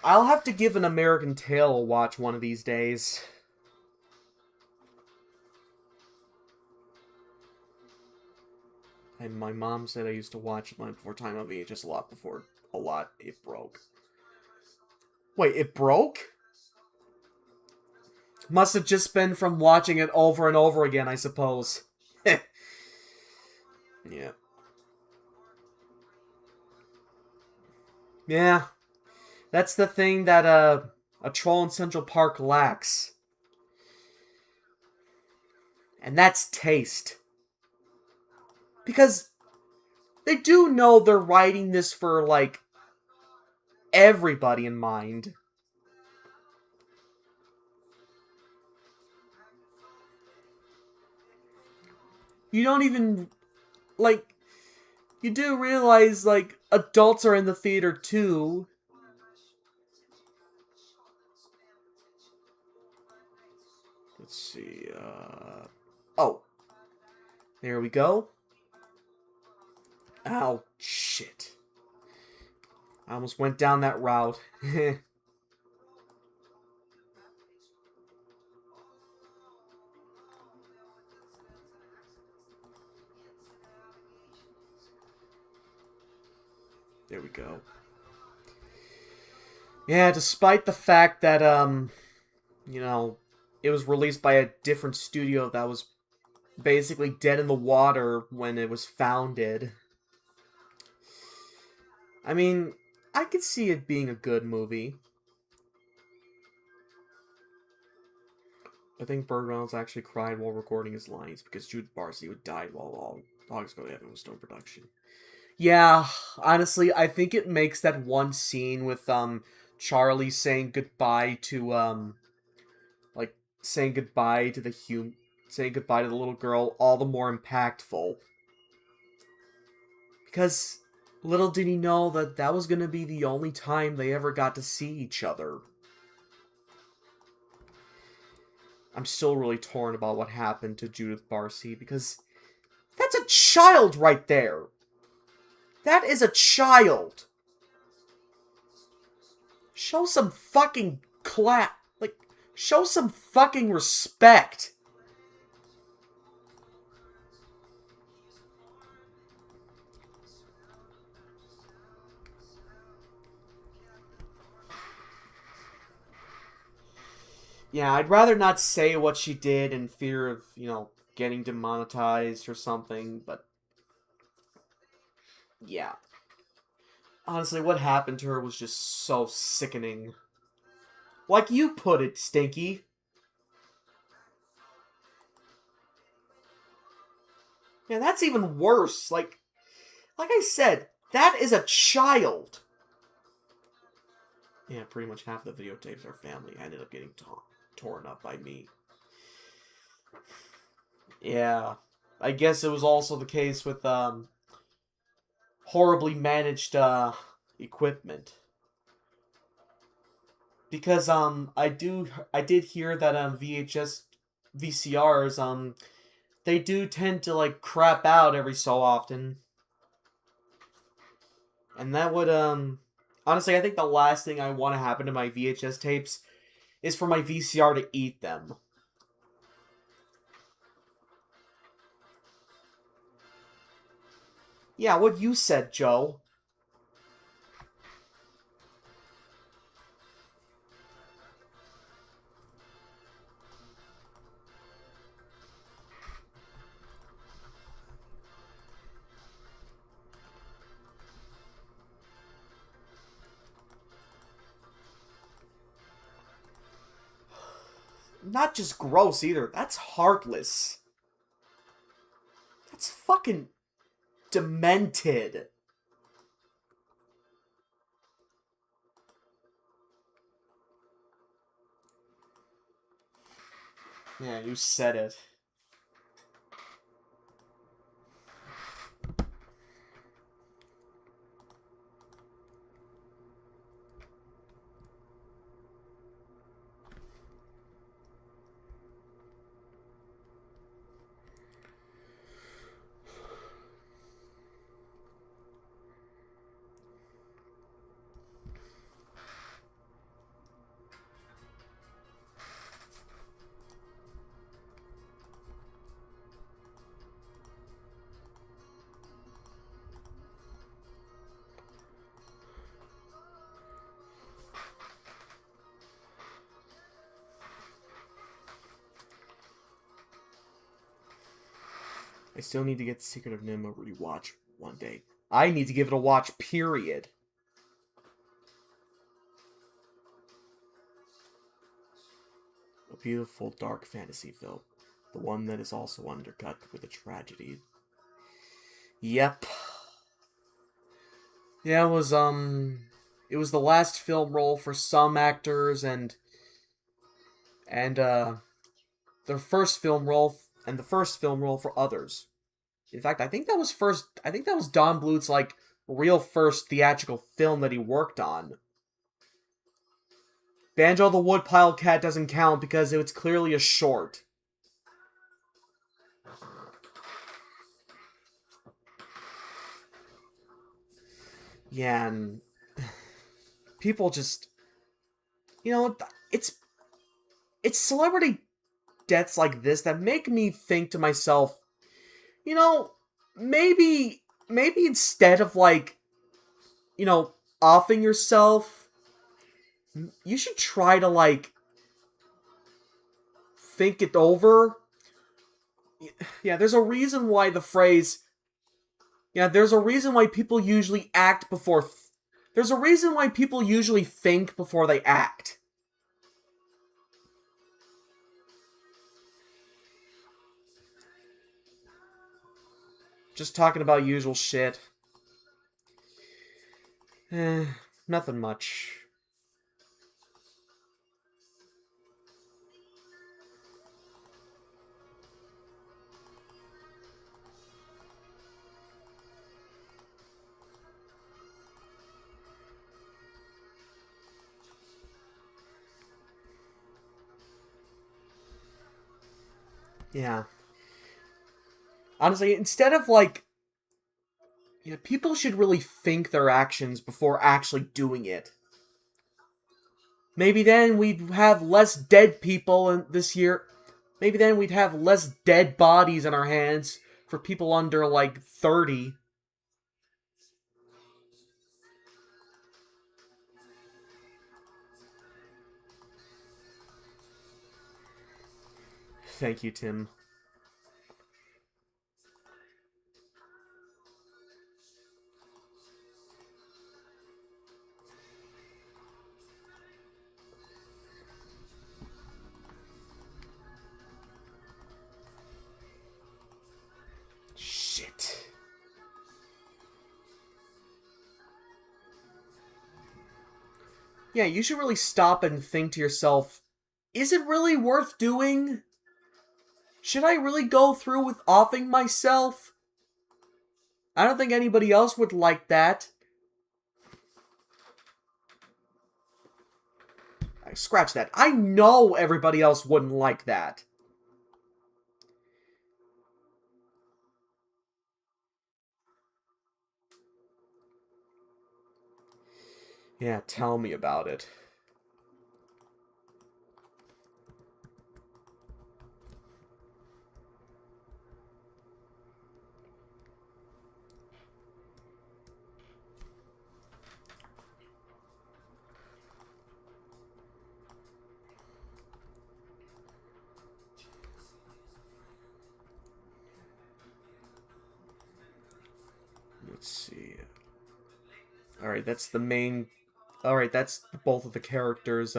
I'll have to give An American Tail a watch one of these days. And my mom said I used to watch Land Before Time on VHS a lot before it broke. Wait, it broke? Must have just been from watching it over and over again, I suppose. Yeah. Yeah. That's the thing that, a troll in Central Park lacks. And that's taste. Because they do know they're writing this for, like, everybody in mind. You don't even, like, you do realize, like, adults are in the theater too. Let's see, oh. There we go. Ow, shit. I almost went down that route. There we go. Yeah, despite the fact that, you know, it was released by a different studio that was basically dead in the water when it was founded. I mean, I could see it being a good movie. I think Burt Reynolds actually cried while recording his lines because Judith Barcy had died while All Dogs Go to Heaven was still in production. Yeah, honestly, I think it makes that one scene with, Charlie saying goodbye to, like, saying goodbye to saying goodbye to the little girl all the more impactful. Because little did he know that that was going to be the only time they ever got to see each other. I'm still really torn about what happened to Judith Barcy, because that's a child right there! That is a child! Show some fucking like, show some fucking respect! Yeah, I'd rather not say what she did in fear of, getting demonetized or something, but yeah. Honestly, what happened to her was just so sickening. Like you put it, Stinky. Yeah, that's even worse. Like I said, that is a child. Yeah, pretty much half the videotapes are family. I ended up getting torn up by me. Yeah. I guess it was also the case with, horribly managed, equipment. Because, I did hear that, VCRs, they do tend to, like, crap out every so often. And that would, honestly, I think the last thing I want to happen to my VHS tapes is for my VCR to eat them. Yeah, what you said, Joe. Not just gross either. That's heartless. That's fucking demented. Yeah, you said it. I still need to get Secret of Nemo rewatch one day. I need to give it a watch, period. A beautiful dark fantasy film. The one that is also undercut with a tragedy. Yep. Yeah, it was the last film role for some actors and their first film role and the first film role for others. In fact, I think that was Don Bluth's like real first theatrical film that he worked on. Banjo the Woodpile Cat doesn't count because it's clearly a short. Yeah, and people just, you know, it's it's celebrity deaths like this that make me think to myself, you know, maybe instead of like, offing yourself, you should try to like think it over. Yeah, there's a reason why the phrase. Yeah, there's a reason why people usually act before. There's a reason why people usually think before they act. Just talking about usual shit. Eh, nothing much. Yeah. Honestly, instead of like, people should really think their actions before actually doing it. Maybe then we'd have less dead people this year. Maybe then we'd have less dead bodies in our hands for people under like 30. Thank you, Tim. Shit. Yeah, you should really stop and think to yourself, is it really worth doing? Should I really go through with offing myself? I don't think anybody else would like that. Scratch that. I know everybody else wouldn't like that. Yeah, tell me about it. Let's see. Alright, that's the main... Alright, that's both of the characters,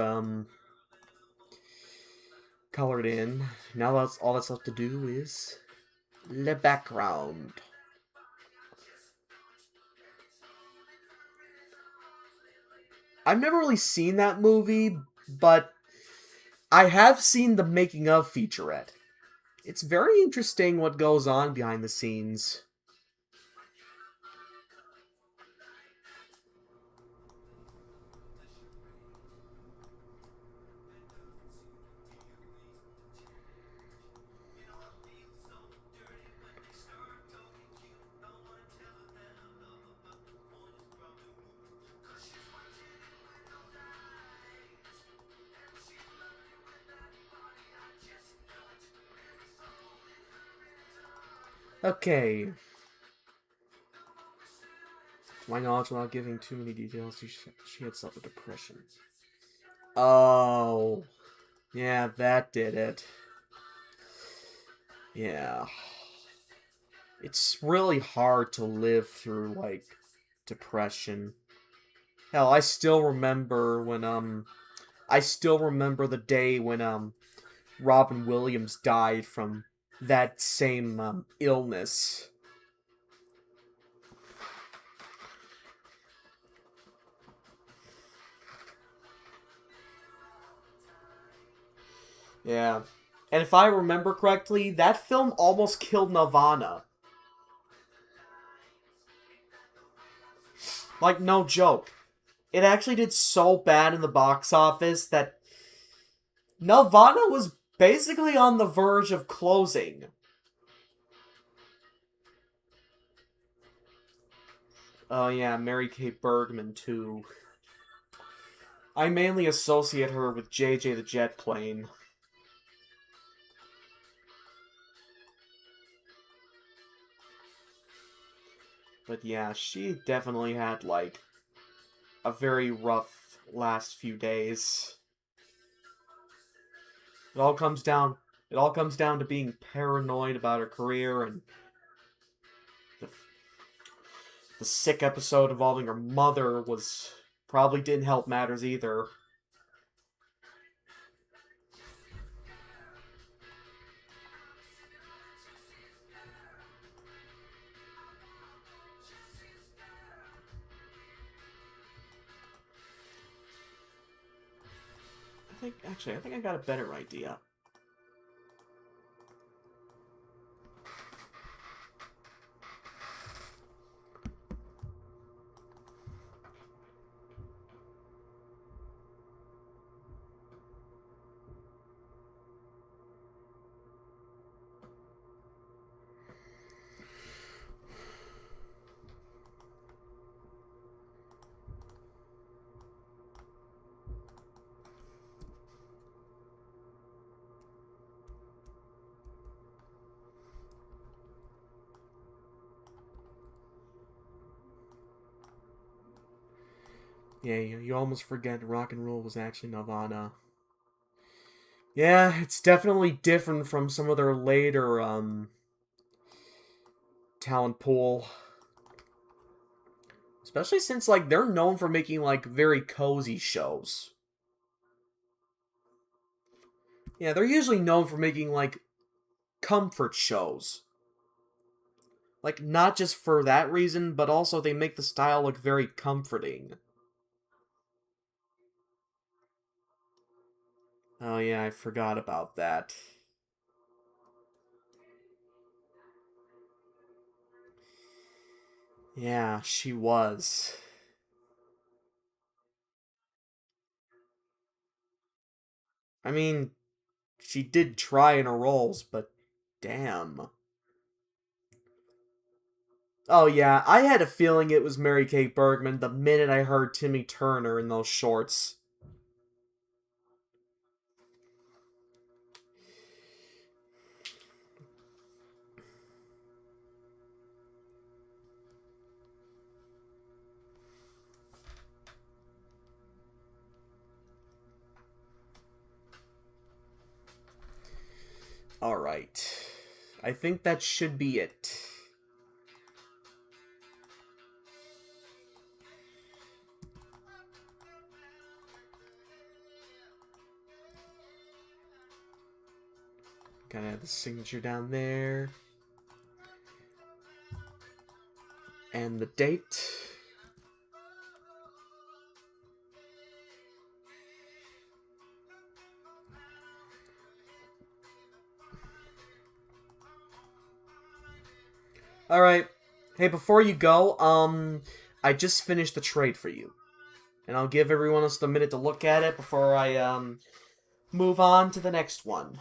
colored in. Now that's all that's left to do is... the background. I've never really seen that movie, but I have seen the making of featurette. It's very interesting what goes on behind the scenes. Okay. To my knowledge, without giving too many details, she had suffered depression. Oh. Yeah, that did it. Yeah. It's really hard to live through, like, depression. Hell, I still remember when, I still remember the day when, Robin Williams died from that same, illness. Yeah. And if I remember correctly, that film almost killed Nirvana. Like, no joke. It actually did so bad in the box office that Nirvana was basically on the verge of closing. Oh yeah, Mary Kate Bergman too. I mainly associate her with JJ the Jet Plane. But yeah, she definitely had, like, a very rough last few days. It all comes down... It all comes down to being paranoid about her career, and the sick episode involving her mother was... probably didn't help matters either. I think I got a better idea. Yeah, you almost forget rock and roll was actually Nirvana. Yeah, it's definitely different from some of their later, talent pool. Especially since, like, they're known for making, like, very cozy shows. Yeah, they're usually known for making, like, comfort shows. Like, not just for that reason, but also they make the style look very comforting. Oh yeah, I forgot about that. Yeah, she was. I mean, she did try in her roles, but damn. Oh yeah, I had a feeling it was Mary Kate Bergman the minute I heard Timmy Turner in those shorts. Alright. I think that should be it. Gotta have the signature down there. And the date. Alright. Hey, before you go, I just finished the trade for you. And I'll give everyone else a minute to look at it before I, move on to the next one.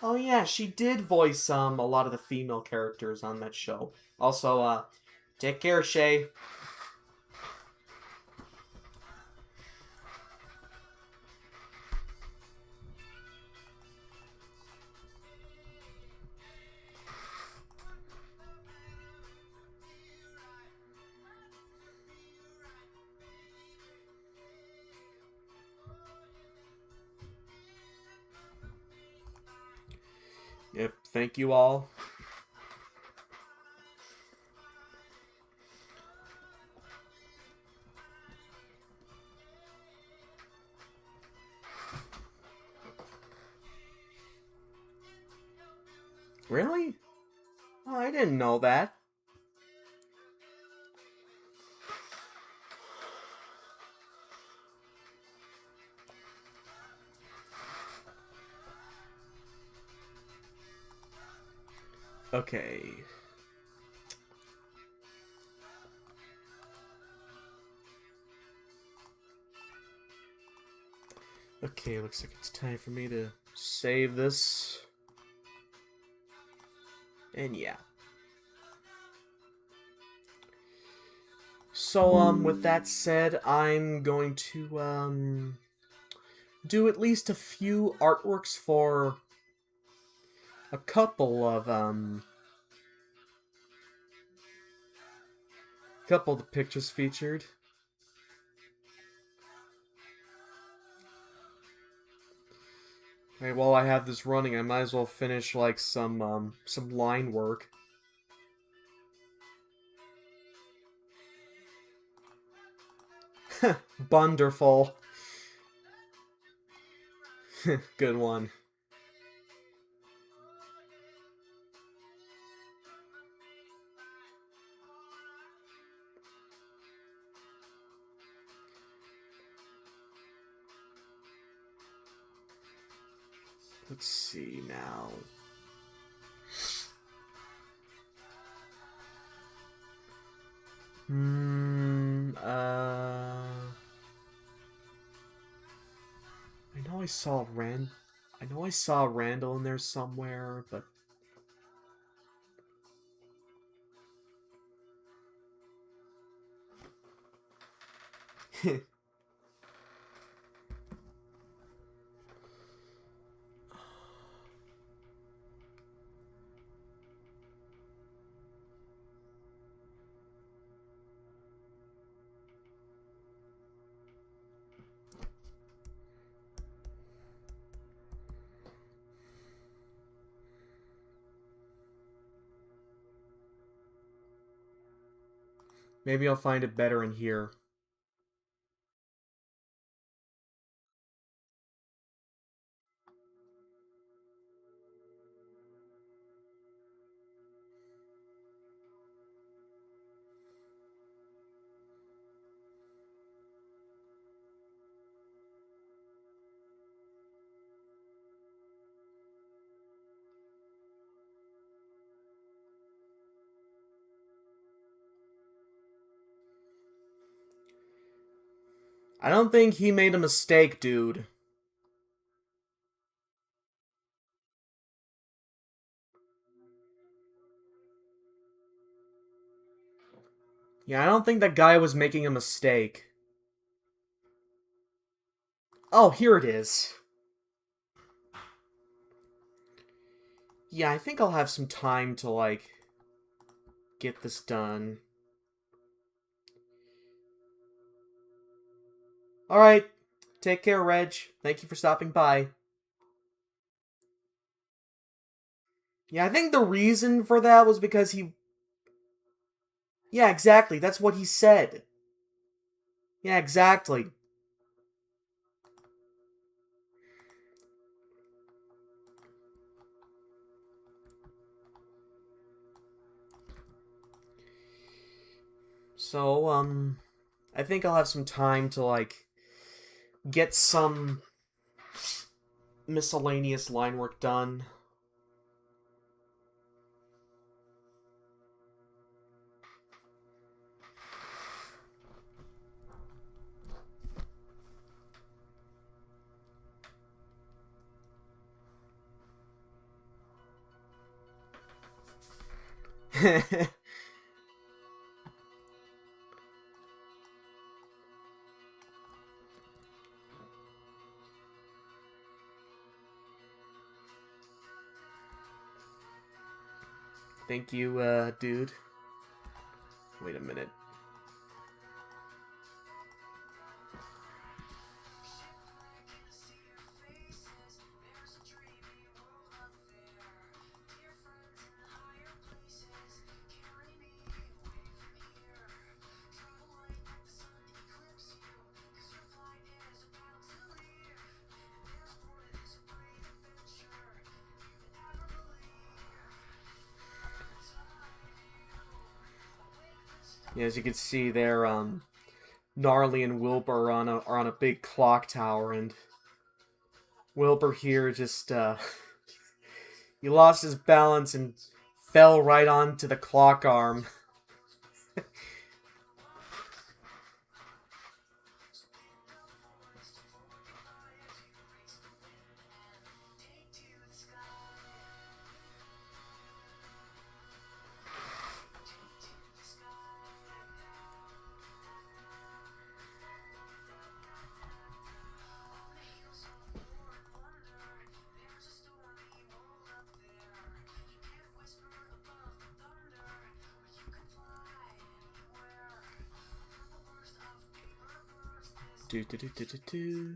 Oh yeah, she did voice, a lot of the female characters on that show. Also, take care, Shay. Yep, thank you all. Really? Oh, I didn't know that. Okay. Okay, looks like it's time for me to save this. And yeah. So, with that said, I'm going to, do at least a few artworks for a couple of the pictures featured. Hey, while I have this running, I might as well finish, like, some line work. Wonderful. Good one. Let's see now. I know I know I saw Randall in there somewhere, but Maybe I'll find it better in here. I don't think he made a mistake, dude. Yeah, I don't think that guy was making a mistake. Oh, here it is. Yeah, I think I'll have some time to, like, get this done. Alright. Take care, Reg. Thank you for stopping by. Yeah, I think the reason for that was because he... Yeah, exactly. That's what he said. Yeah, exactly. So, I think I'll have some time to, like, get some miscellaneous line work done. Thank you, dude. Wait a minute. Yeah, as you can see there, Gnarly and Wilbur are on a big clock tower, and Wilbur here just, he lost his balance and fell right onto the clock arm. Do do do do do do.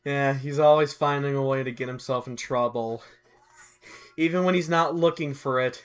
Yeah, he's always finding a way to get himself in trouble. Even when he's not looking for it.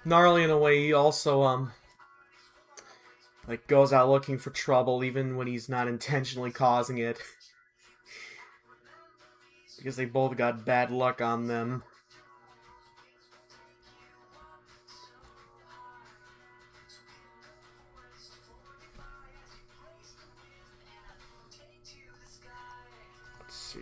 Gnarly in a way, he also, like, goes out looking for trouble even when he's not intentionally causing it. Because they both got bad luck on them. Let's see,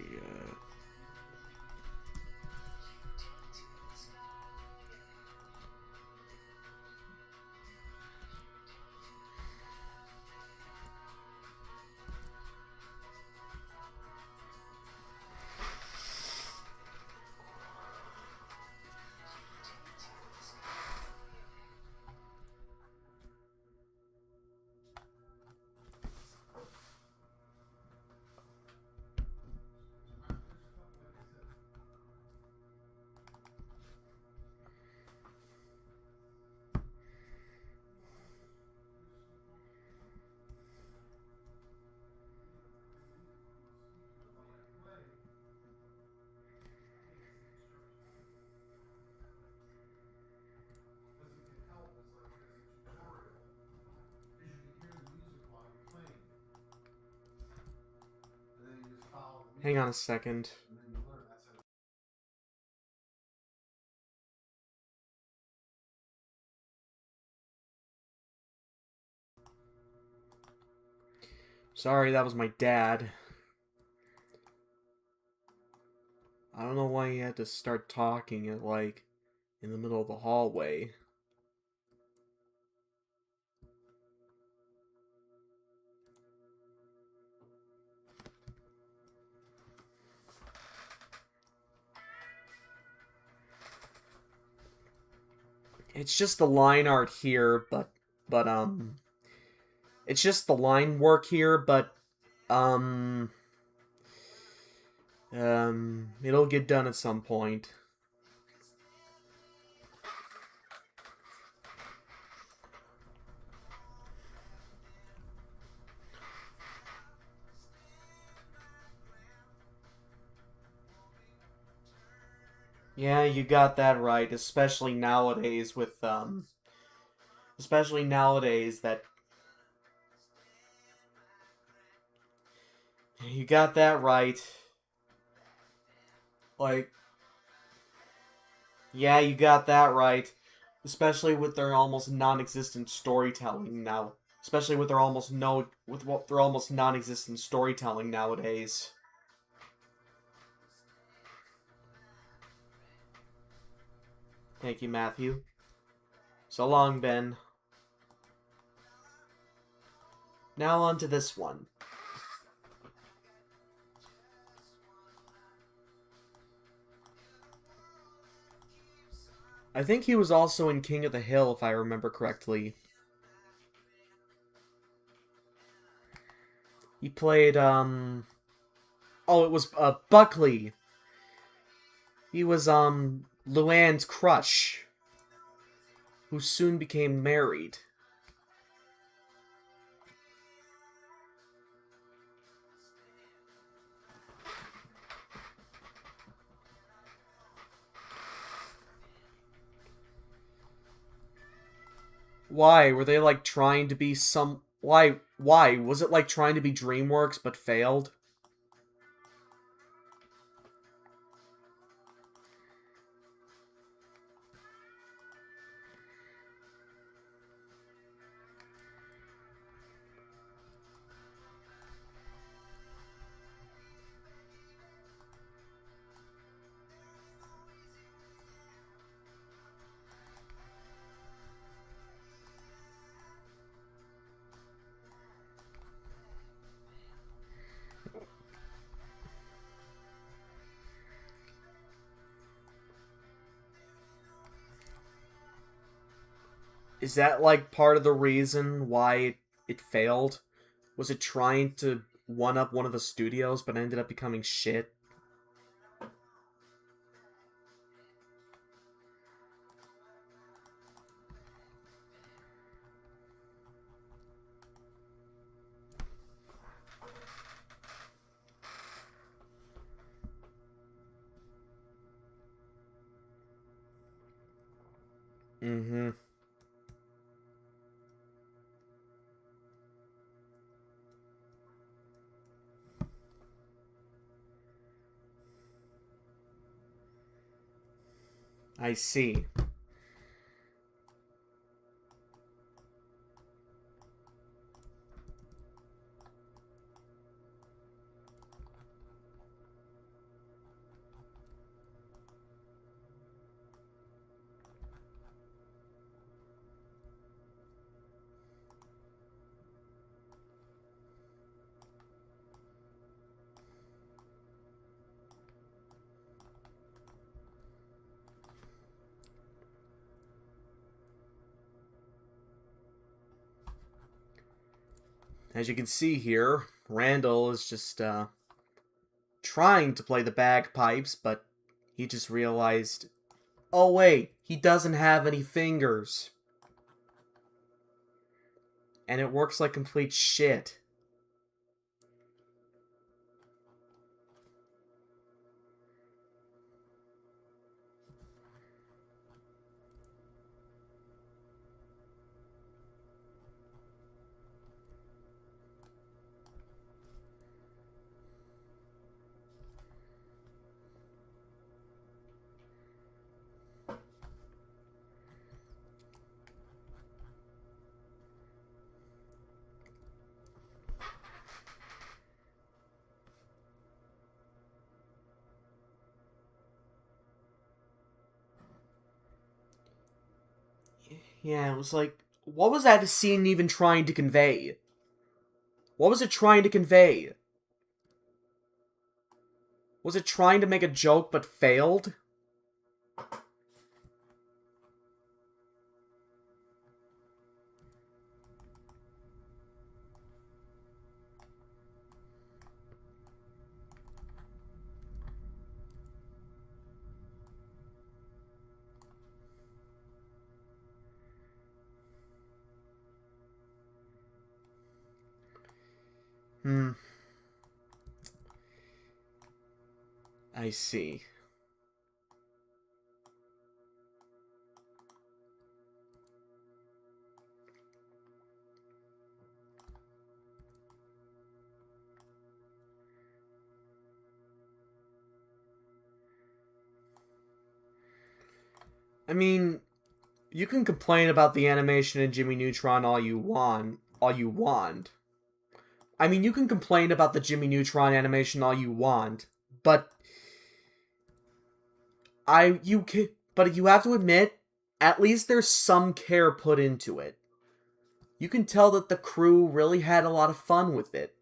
Hang on a second. Sorry, that was my dad. I don't know why he had to start talking at, like, in the middle of the hallway. It's just the line art here, but, it's just the line work here, but, it'll get done at some point. Yeah, you got that right, especially nowadays with, especially nowadays that... You got that right. Like, yeah, you got that right. Especially with their almost non-existent storytelling now. Especially with their almost non-existent storytelling nowadays. Thank you, Matthew. So long, Ben. Now on to this one. I think he was also in King of the Hill, if I remember correctly. He played, Oh, it was, Buckley. He was, Luann's crush, who soon became married. Why? Were they, like, trying to be some... Why? Why? Was it, like, trying to be DreamWorks, but failed? Is that, like, part of the reason why it failed? Was it trying to one-up one of the studios, but ended up becoming shit? Mm-hmm. I see. As you can see here, Randall is just, trying to play the bagpipes, but he just realized, oh wait, he doesn't have any fingers. And it works like complete shit. Yeah, it was like, what was that scene even trying to convey? What was it trying to convey? Was it trying to make a joke but failed? I see. I mean, you can complain about the animation in Jimmy Neutron all you want. I mean, you can complain about the Jimmy Neutron animation all you want, but you have to admit, at least there's some care put into it. You can tell that the crew really had a lot of fun with it.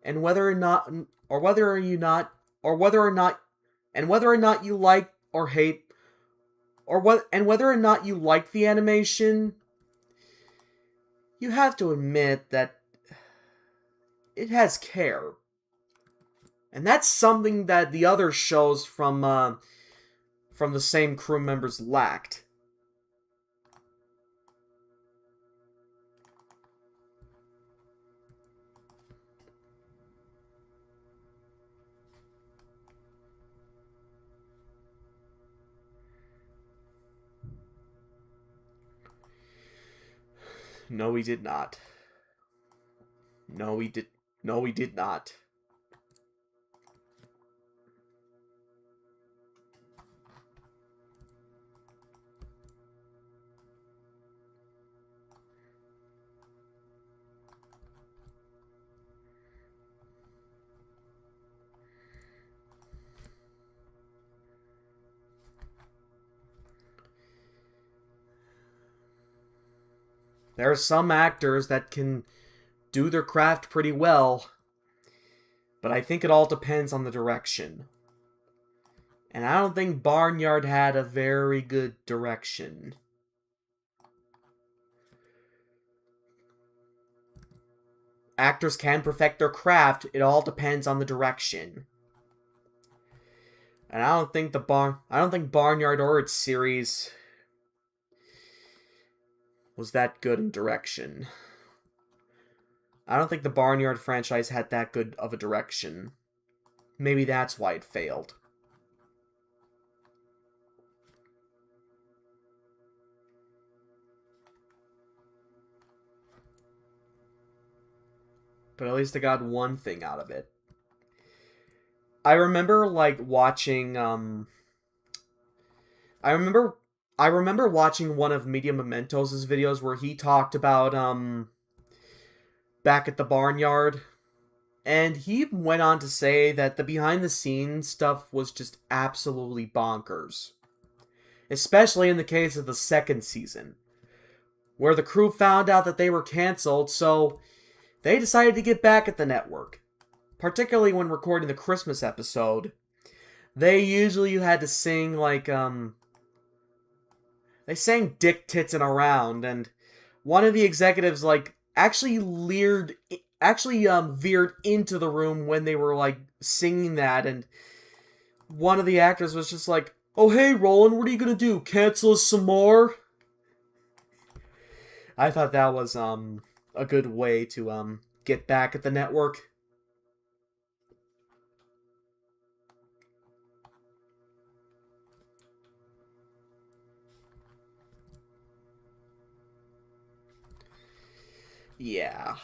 And whether or not you like or hate whether or not you like the animation, you have to admit that it has care. And that's something that the other shows from the same crew members lacked. No, he did not. No, he did. No, he did not. There are some actors that can do their craft pretty well, but I think it all depends on the direction. And I don't think Barnyard had a very good direction. Actors can perfect their craft, it all depends on the direction. And I don't think Barnyard or its series was that good in direction. I don't think the Barnyard franchise had that good of a direction. Maybe that's why it failed. But at least I got one thing out of it. I remember watching I remember watching one of Media Mementos' videos where he talked about Back at the Barnyard, and he went on to say that the behind the scenes stuff was just absolutely bonkers. Especially in the case of the second season, where the crew found out that they were canceled, so they decided to get back at the network. Particularly when recording the Christmas episode, they usually had to sing they sang Dick Titsin' Around, and one of the executives actually veered into the room when they were singing that, and one of the actors was just like, "Oh hey Roland, what are you gonna do? Cancel us some more?" I thought that was a good way to get back at the network. Yeah.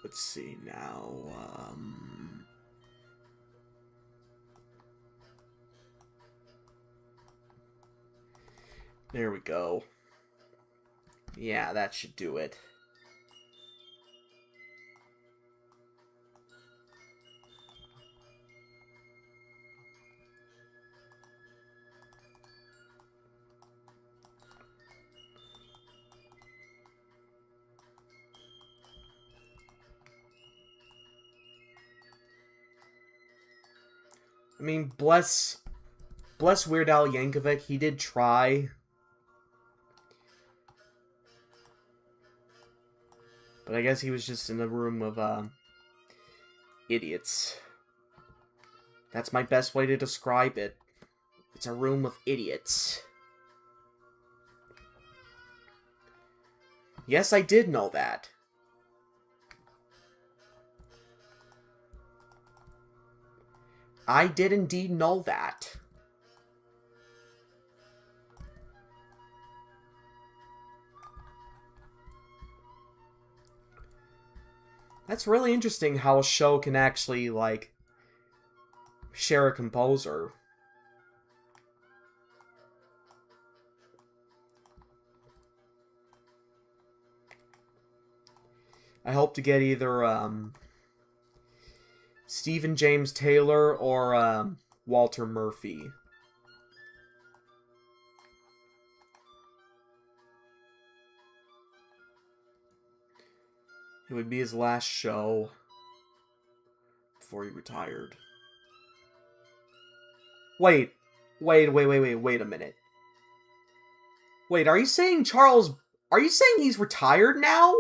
Let's see now. There we go. Yeah, that should do it. I mean, bless Weird Al Yankovic. He did try. But I guess he was just in a room of, idiots. That's my best way to describe it. It's a room of idiots. Yes, I did know that. I did indeed know that. That's really interesting how a show can actually, like, share a composer. I hope to get either, Stephen James Taylor or, Walter Murphy. It would be his last show before he retired. Wait a minute. Wait, are you saying he's retired now?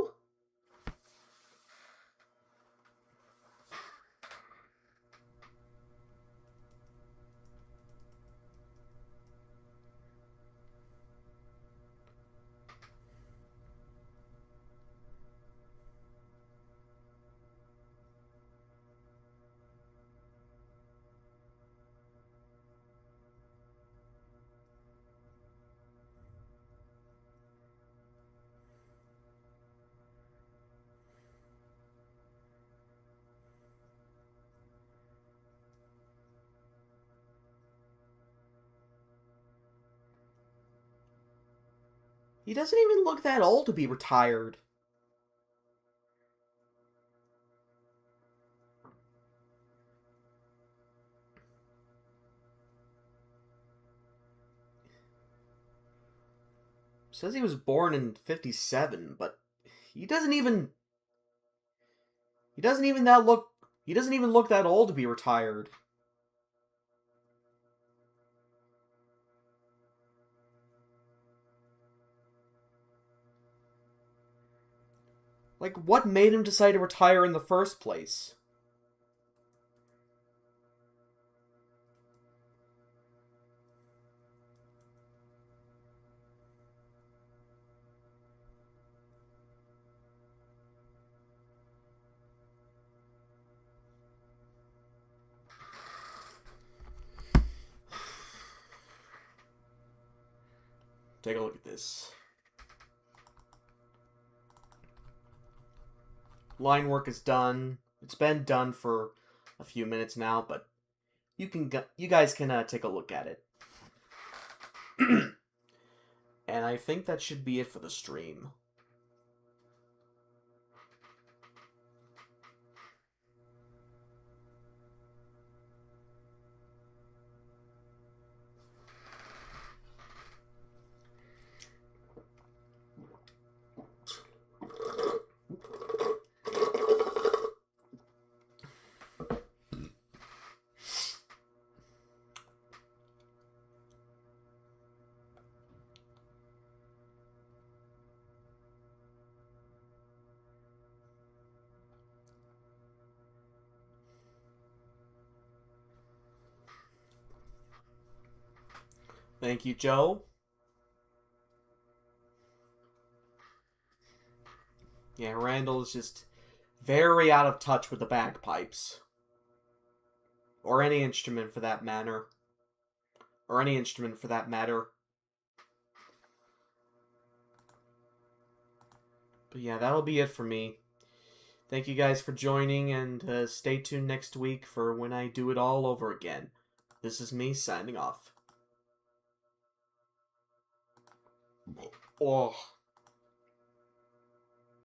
He doesn't even look that old to be retired. Says he was born in 57, but he doesn't even look that old to be retired. Like, what made him decide to retire in the first place? Take a look at this. Line work is done. It's been done for a few minutes now, but you guys can take a look at it. And I think that should be it for the stream. Thank you, Joe. Yeah, Randall is just very out of touch with the bagpipes. Or any instrument for that matter. But yeah, that'll be it for me. Thank you guys for joining, and stay tuned next week for when I do it all over again. This is me signing off. Oh.